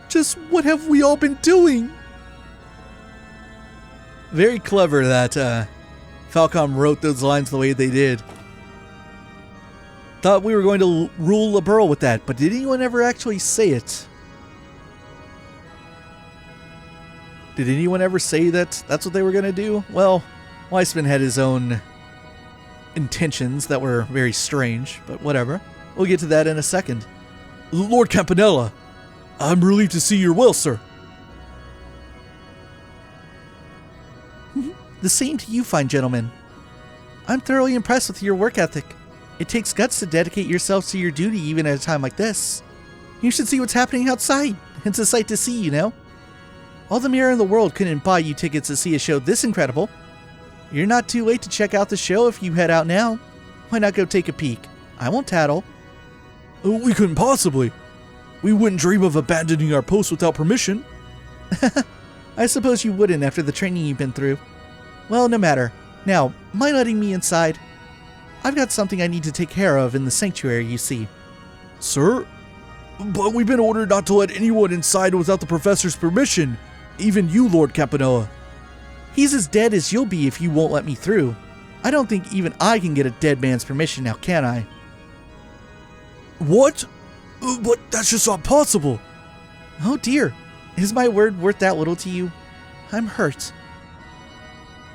Just what have we all been doing? Very clever that Falcom wrote those lines the way they did. Thought we were going to rule Liberl with that, but did anyone ever actually say it? Did anyone ever say that that's what they were going to do? Well, Weissman had his own intentions that were very strange, but whatever. We'll get to that in a second. Lord Campanella, I'm relieved to see you're well, sir. The same to you, fine gentlemen. I'm thoroughly impressed with your work ethic. It takes guts to dedicate yourselves to your duty even at a time like this. You should see what's happening outside. It's a sight to see, you know. All the mirror in the world couldn't buy you tickets to see a show this incredible. You're not too late to check out the show if you head out now. Why not go take a peek? I won't tattle. We couldn't possibly. We wouldn't dream of abandoning our post without permission. I suppose you wouldn't after the training you've been through. Well, no matter. Now, mind letting me inside? I've got something I need to take care of in the sanctuary, you see. Sir? But we've been ordered not to let anyone inside without the professor's permission. Even you, Lord Campanella. He's as dead as you'll be if you won't let me through. I don't think even I can get a dead man's permission now, can I? What? But that's just not possible. Oh dear. Is my word worth that little to you? I'm hurt.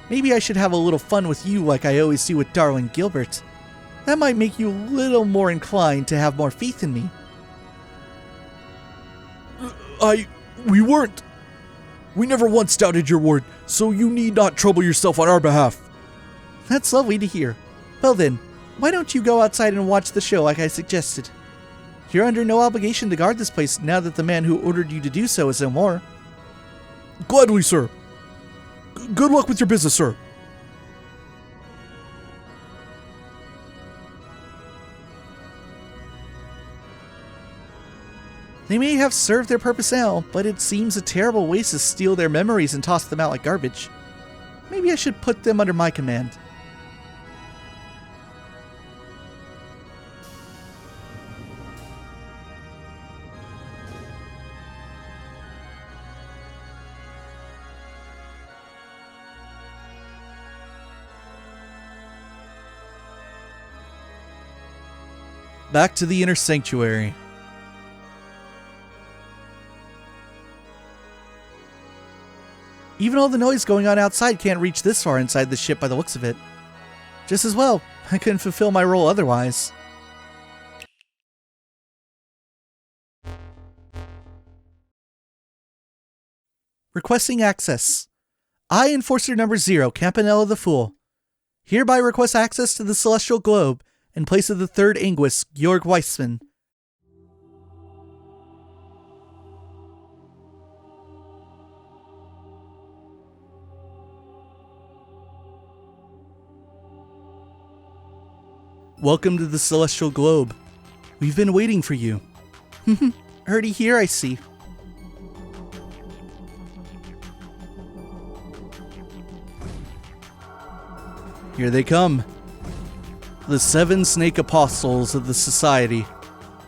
Maybe I should have a little fun with you like I always do with darling Gilbert. That might make you a little more inclined to have more faith in me. We weren't. We never once doubted your word, so you need not trouble yourself on our behalf. That's lovely to hear. Well then, why don't you go outside and watch the show like I suggested? You're under no obligation to guard this place now that the man who ordered you to do so is no more. Gladly, sir. Good luck with your business, sir. They may have served their purpose now, but it seems a terrible waste to steal their memories and toss them out like garbage. Maybe I should put them under my command. Back to the inner sanctuary. Even all the noise going on outside can't reach this far inside the ship by the looks of it. Just as well, I couldn't fulfill my role otherwise. Requesting access. I, Enforcer Number 0, Campanella the Fool, hereby request access to the Celestial Globe in place of the third Anguist, Georg Weissman. Welcome to the Celestial Globe. We've been waiting for you. Already here, I see. Here they come. The 7 Snake Apostles of the Society,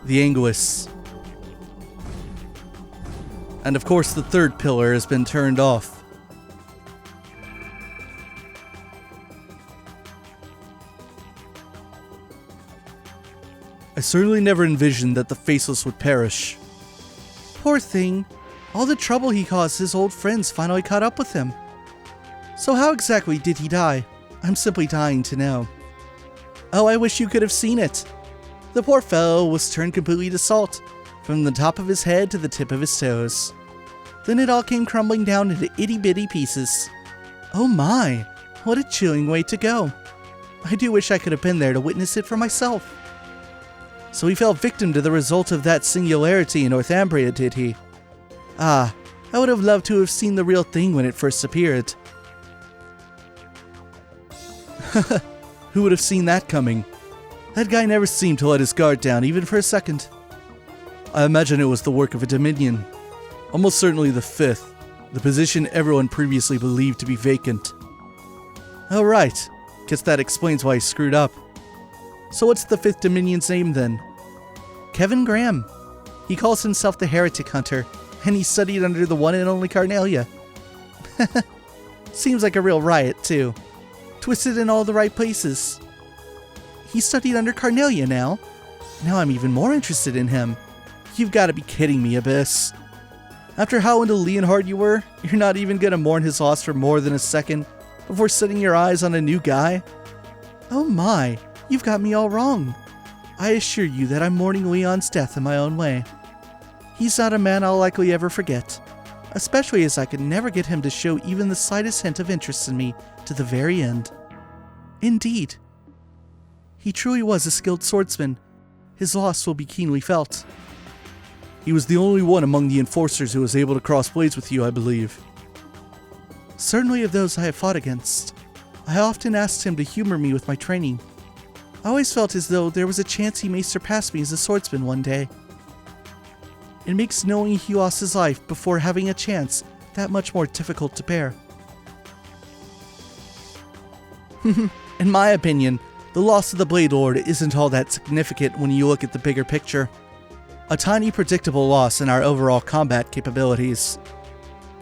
the Anguists. And of course the third pillar has been turned off. I certainly never envisioned that the Faceless would perish. Poor thing. All the trouble he caused his old friends finally caught up with him. So how exactly did he die? I'm simply dying to know. Oh, I wish you could have seen it. The poor fellow was turned completely to salt, from the top of his head to the tip of his toes. Then it all came crumbling down into itty-bitty pieces. Oh my, what a chilling way to go. I do wish I could have been there to witness it for myself. So he fell victim to the result of that singularity in Northumbria, did he? Ah, I would have loved to have seen the real thing when it first appeared. Who would have seen that coming? That guy never seemed to let his guard down, even for a second. I imagine it was the work of a Dominion. Almost certainly the 5th, the position everyone previously believed to be vacant. Oh right, guess that explains why he screwed up. So what's the 5th Dominion's name then? Kevin Graham. He calls himself the Heretic Hunter, and he studied under the one and only Carnelia. Seems like a real riot too. Twisted in all the right places. He studied under Carnelia now. Now I'm even more interested in him. You've got to be kidding me, Abyss. After how into Leonhard you were, you're not even gonna mourn his loss for more than a second before setting your eyes on a new guy? Oh my, you've got me all wrong. I assure you that I'm mourning Leon's death in my own way. He's not a man I'll likely ever forget, especially as I could never get him to show even the slightest hint of interest in me to the very end. Indeed. He truly was a skilled swordsman. His loss will be keenly felt. He was the only one among the enforcers who was able to cross blades with you, I believe. Certainly of those I have fought against. I often asked him to humor me with my training. I always felt as though there was a chance he may surpass me as a swordsman one day. It makes knowing he lost his life before having a chance that much more difficult to bear. In my opinion, the loss of the Blade Lord isn't all that significant when you look at the bigger picture. A tiny predictable loss in our overall combat capabilities.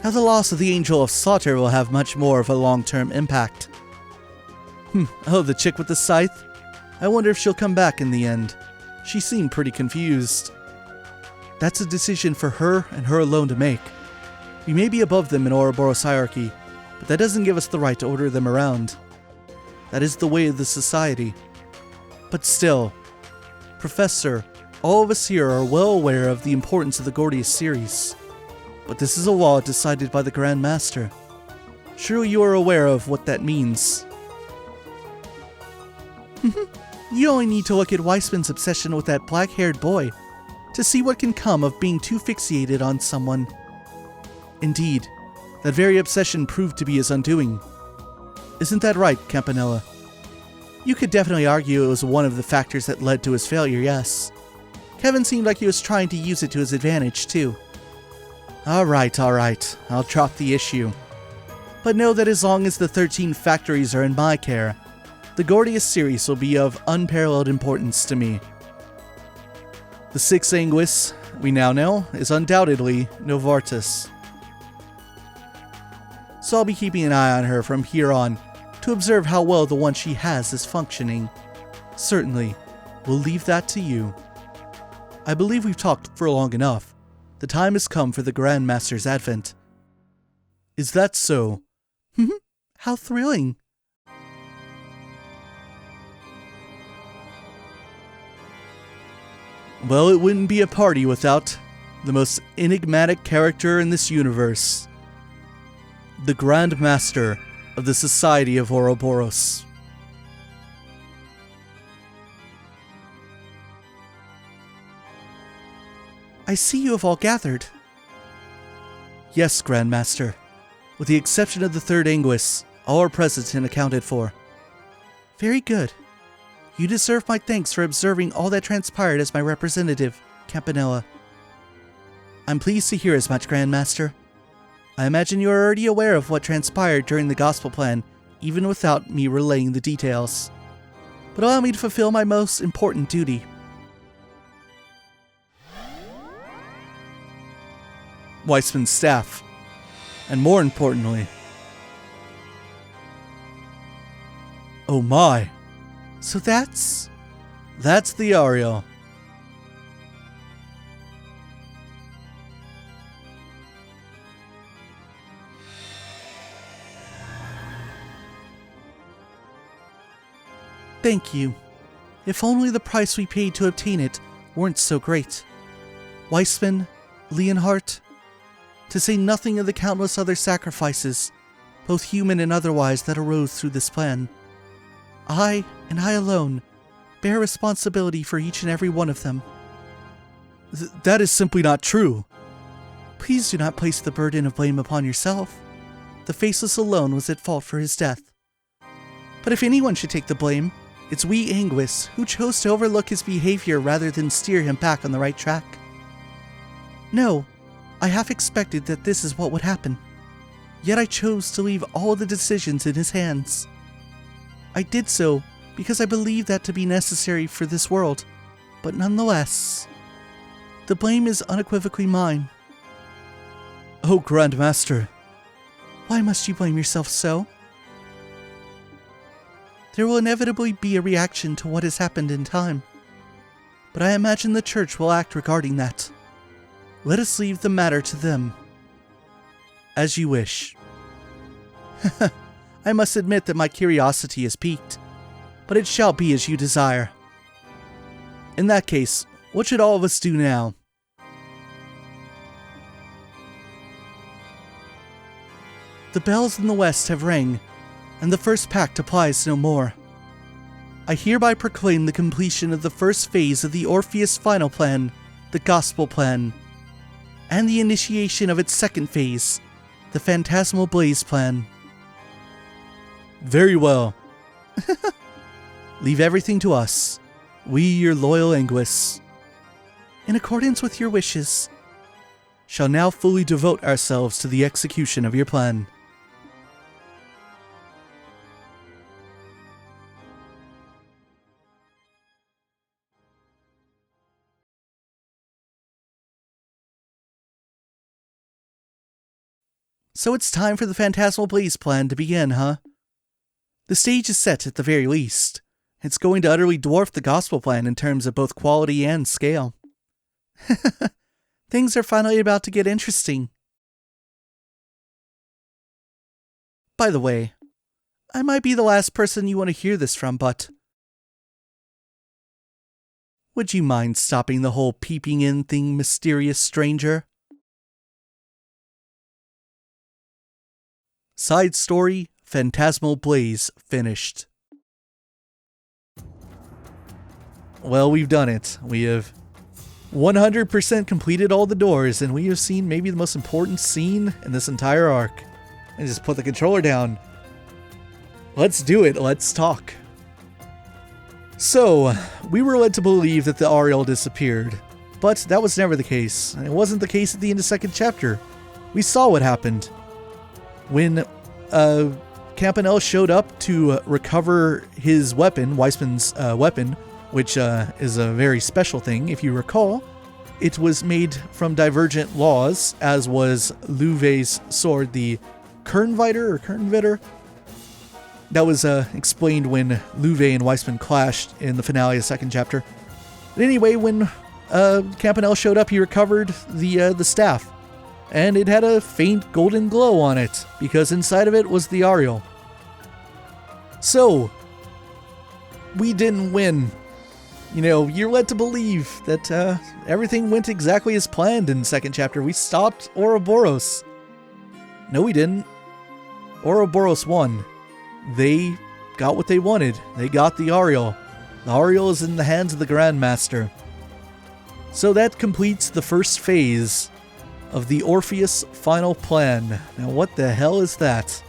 Now the loss of the Angel of Slaughter will have much more of a long-term impact. Oh, the chick with the scythe? I wonder if she'll come back in the end. She seemed pretty confused. That's a decision for her and her alone to make. We may be above them in Ouroboros hierarchy, but that doesn't give us the right to order them around. That is the way of the society. But still, Professor, all of us here are well aware of the importance of the Gordius series. But this is a law decided by the Grand Master. Surely you are aware of what that means. You only need to look at Weissman's obsession with that black-haired boy to see what can come of being too fixated on someone. Indeed, that very obsession proved to be his undoing. Isn't that right, Campanella? You could definitely argue it was one of the factors that led to his failure, yes. Kevin seemed like he was trying to use it to his advantage, too. Alright, I'll drop the issue. But know that as long as the 13 factories are in my care, the Gordius series will be of unparalleled importance to me. The 6th Anguis, we now know, is undoubtedly Novartis. So I'll be keeping an eye on her from here on to observe how well the one she has is functioning. Certainly, we'll leave that to you. I believe we've talked for long enough. The time has come for the Grand Master's advent. Is that so? How thrilling. Well, it wouldn't be a party without the most enigmatic character in this universe. The Grand Master of the Society of Ouroboros. I see you have all gathered. Yes, Grand Master. With the exception of the 3rd Anguis, all are present and accounted for. Very good. You deserve my thanks for observing all that transpired as my representative, Campanella. I'm pleased to hear as much, Grand Master. I imagine you are already aware of what transpired during the Gospel Plan, even without me relaying the details. But allow me to fulfill my most important duty. Weissman's staff. And more importantly... Oh my! So that's the Ariel. Thank you. If only the price we paid to obtain it weren't so great. Weissman, Leonhardt, to say nothing of the countless other sacrifices, both human and otherwise, that arose through this plan. I, and I alone, bear responsibility for each and every one of them. That is simply not true. Please do not place the burden of blame upon yourself. The Faceless alone was at fault for his death. But if anyone should take the blame, it's we Anguis, who chose to overlook his behavior rather than steer him back on the right track. No, I half expected that this is what would happen. Yet I chose to leave all the decisions in his hands. I did so because I believe that to be necessary for this world, but nonetheless, the blame is unequivocally mine. Oh, Grandmaster, why must you blame yourself so? There will inevitably be a reaction to what has happened in time, but I imagine the Church will act regarding that. Let us leave the matter to them. As you wish. I must admit that my curiosity is piqued, but it shall be as you desire. In that case, what should all of us do now? The bells in the west have rang, and the first pact applies no more. I hereby proclaim the completion of the first phase of the Orpheus final plan, the Gospel plan, and the initiation of its second phase, the Phantasmal Blaze plan. Very well. Leave everything to us. We, your loyal Anguis, in accordance with your wishes, shall now fully devote ourselves to the execution of your plan. So it's time for the Phantasmal Blaze plan to begin, huh? The stage is set at the very least. It's going to utterly dwarf the Gospel plan in terms of both quality and scale. Things are finally about to get interesting. By the way, I might be the last person you want to hear this from, but would you mind stopping the whole peeping in thing, mysterious stranger? Side story, Phantasmal Blaze finished. Well, we've done it. We have 100% completed all the doors, and we have seen maybe the most important scene in this entire arc. And just put the controller down. Let's do it. Let's talk. So, we were led to believe that the Ariel disappeared, but that was never the case. It wasn't the case at the end of second chapter. We saw what happened. When Campanelle showed up to recover his weapon, Weissman's weapon, which is a very special thing, if you recall, it was made from divergent laws, as was Louvet's sword, the Kernvitter. That was explained when Louvet and Weissman clashed in the finale of second chapter. But anyway, when Campanelle showed up, he recovered the staff. And it had a faint golden glow on it, because inside of it was the Ariel. So, we didn't win. You know, you're led to believe that everything went exactly as planned in the second chapter. We stopped Ouroboros. No, we didn't. Ouroboros won. They got what they wanted. They got the Ariel. The Ariel is in the hands of the Grandmaster. So that completes the first phase of the Orpheus final plan. Now what the hell is that?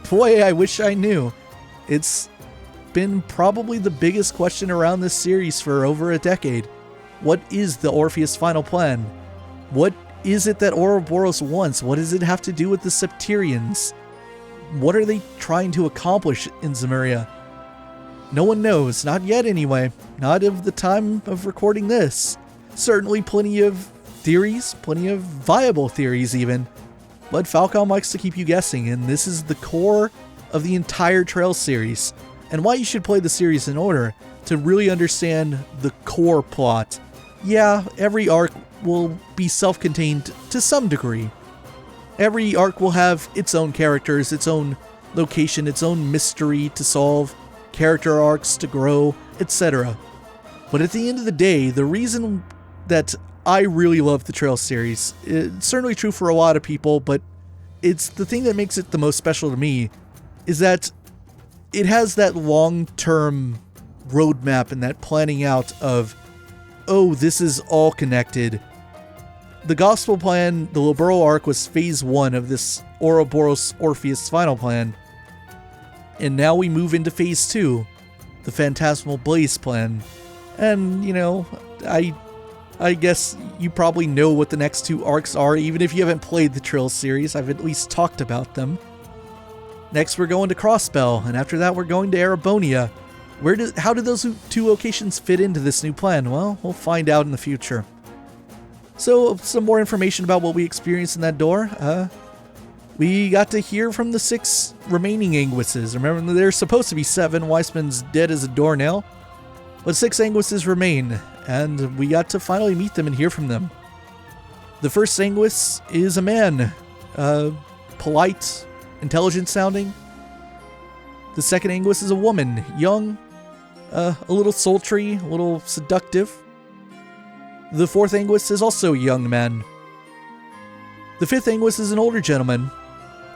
Boy, I wish I knew. It's been probably the biggest question around this series for over a decade. What is the Orpheus final plan? What is it that Ouroboros wants? What does it have to do with the Septarians? What are they trying to accomplish in Zemuria? No one knows. Not yet anyway. Not of the time of recording this. Certainly plenty of theories, plenty of viable theories even, but Falcom likes to keep you guessing, and this is the core of the entire Trails series, and why you should play the series in order to really understand the core plot. Yeah, every arc will be self-contained to some degree. Every arc will have its own characters, its own location, its own mystery to solve, character arcs to grow, etc. But at the end of the day, the reason that I really love the Trails series, it's certainly true for a lot of people, but it's the thing that makes it the most special to me, is that it has that long-term roadmap and that planning out of, oh, this is all connected. The Gospel Plan, the Liberl arc, was phase 1 of this Ouroboros Orpheus final plan. And now we move into phase 2, the Phantasmal Blaze plan. And, you know, I guess you probably know what the next 2 arcs are, even if you haven't played the Trill series. I've at least talked about them. Next, we're going to Crossbell, and after that, we're going to Erebonia. How do those 2 locations fit into this new plan? Well, we'll find out in the future. So, some more information about what we experienced in that door. We got to hear from the 6 remaining Anguisses. Remember, there's supposed to be 7. Weissman's dead as a doornail. But 6 Anguisses remain, and we got to finally meet them and hear from them. The first Anguis is a man. Polite, intelligent sounding. The second Anguis is a woman. Young, a little sultry, a little seductive. The fourth Anguis is also a young man. The fifth Anguis is an older gentleman.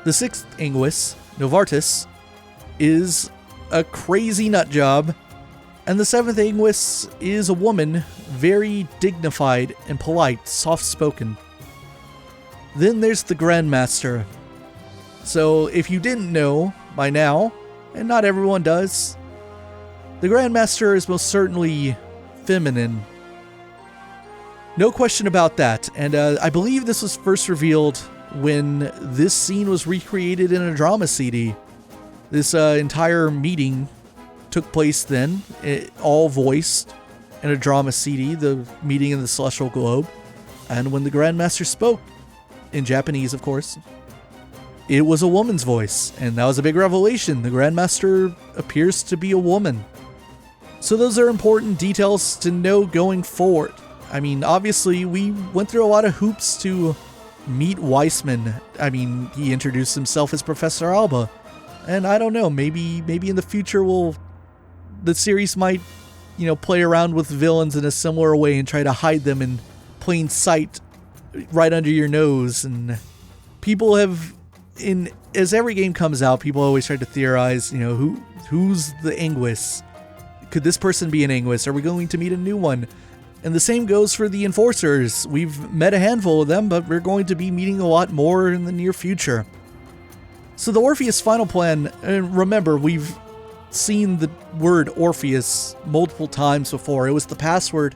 The sixth Anguis, Novartis, is a crazy nutjob. And the seventh Anguis is a woman, very dignified and polite, soft-spoken. Then there's the Grandmaster. So if you didn't know by now, and not everyone does, the Grandmaster is most certainly feminine. No question about that, and I believe this was first revealed when this scene was recreated in a drama CD. This entire meeting took place then, all voiced in a drama CD, the meeting in the Celestial Globe, and when the Grandmaster spoke, in Japanese of course, it was a woman's voice, and that was a big revelation. The Grandmaster appears to be a woman. So those are important details to know going forward. I mean, obviously, we went through a lot of hoops to meet Weissman. I mean, he introduced himself as Professor Alba. And I don't know, maybe in the future the series might, play around with villains in a similar way and try to hide them in plain sight right under your nose. And people have, as every game comes out, people always try to theorize, who's the Anguis? Could this person be an Anguis? Are we going to meet a new one? And the same goes for the Enforcers. We've met a handful of them, but we're going to be meeting a lot more in the near future. So the Orpheus final plan, and remember, we've seen the word Orpheus multiple times before. It was the password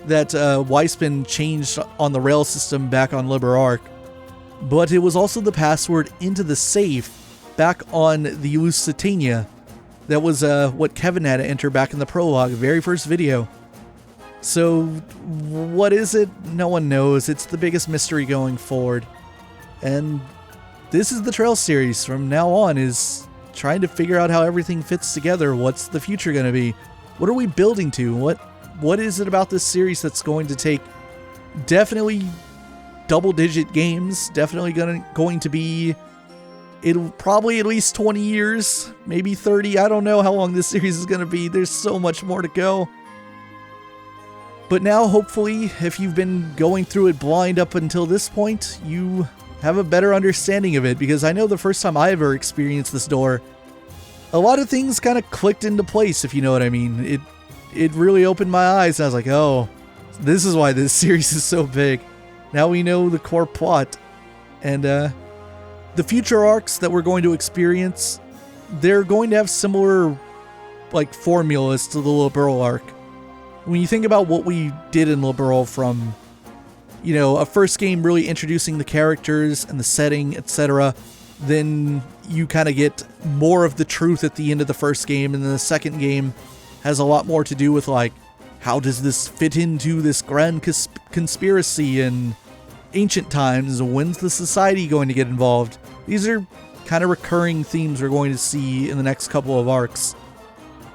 that Weissman changed on the rail system back on Liberl Arc. But it was also the password into the safe back on the Lusitania. That was what Kevin had to enter back in the prologue, very first video. So, what is it? No one knows. It's the biggest mystery going forward. And this is the Trail series from now on, is trying to figure out how everything fits together. What's the future going to be? What are we building to? What is it about this series that's going to take definitely double-digit games? Definitely going to be... It'll probably at least 20 years, maybe 30. I don't know how long this series is going to be. There's so much more to go. But now, hopefully, if you've been going through it blind up until this point, you have a better understanding of it. Because I know the first time I ever experienced this door, a lot of things kind of clicked into place, if you know what I mean. It really opened my eyes, and I was like, oh, this is why this series is so big. Now we know the core plot. And, the future arcs that we're going to experience, they're going to have similar, formulas to the Liberl arc. When you think about what we did in Liberl from, a first game really introducing the characters and the setting, etc., then you kind of get more of the truth at the end of the first game, and then the second game has a lot more to do with, how does this fit into this grand conspiracy in ancient times? When's the society going to get involved? These are kind of recurring themes we're going to see in the next couple of arcs.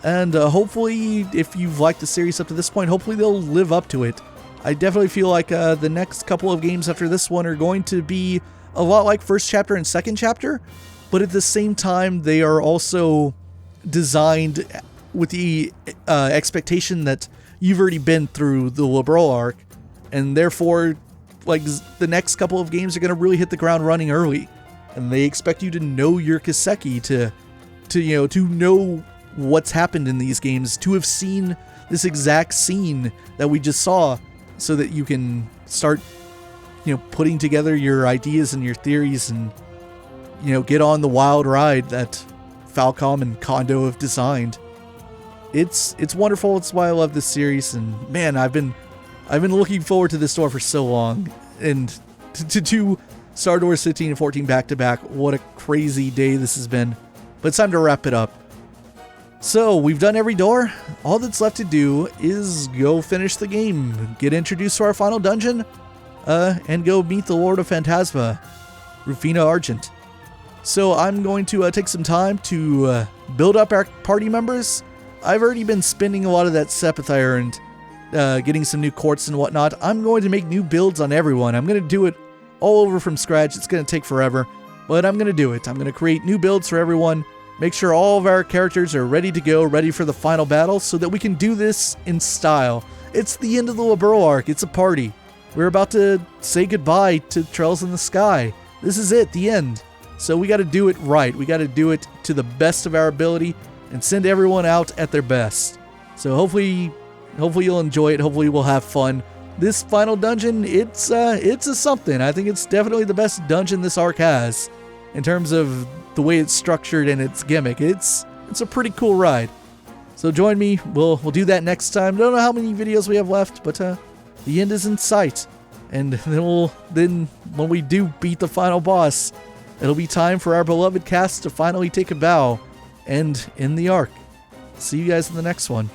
And hopefully, if you've liked the series up to this point, hopefully they'll live up to it. I definitely feel like the next couple of games after this one are going to be a lot like first chapter and second chapter, but at the same time, they are also designed with the expectation that you've already been through the Liberl arc, and therefore, the next couple of games are going to really hit the ground running early. And they expect you to know your Kiseki, to know what's happened in these games, to have seen this exact scene that we just saw, so that you can start, putting together your ideas and your theories and, get on the wild ride that Falcom and Kondo have designed. It's wonderful. It's why I love this series. And man, I've been looking forward to this store for so long. And to do Star Wars 15 and 14 back to back, what a crazy day this has been. But it's time to wrap it up. So we've done every door. All that's left to do is go finish the game, get introduced to our final dungeon, and go meet the Lord of Phantasma, Ries Argent. So I'm going to take some time to build up our party members. I've already been spending a lot of that Sepithire and getting some new quartz and whatnot. I'm going to make new builds on everyone. I'm going to do it all over from scratch. It's going to take forever, but I'm going to do it. I'm going to create new builds for everyone, make sure all of our characters are ready to go, ready for the final battle, so that we can do this in style. It's the end of the Liberl arc. It's a party. We're about to say goodbye to Trails in the Sky. This is it, the end. So we got to do it right. We got to do it to the best of our ability and send everyone out at their best. So hopefully you'll enjoy it. Hopefully we'll have fun. This final dungeon, it's a something. I think it's definitely the best dungeon this arc has in terms of the way it's structured and its gimmick. It's a pretty cool ride. So join me. We'll do that next time. Don't know how many videos we have left, but the end is in sight. And then when we do beat the final boss, it'll be time for our beloved cast to finally take a bow and end the arc. See you guys in the next one.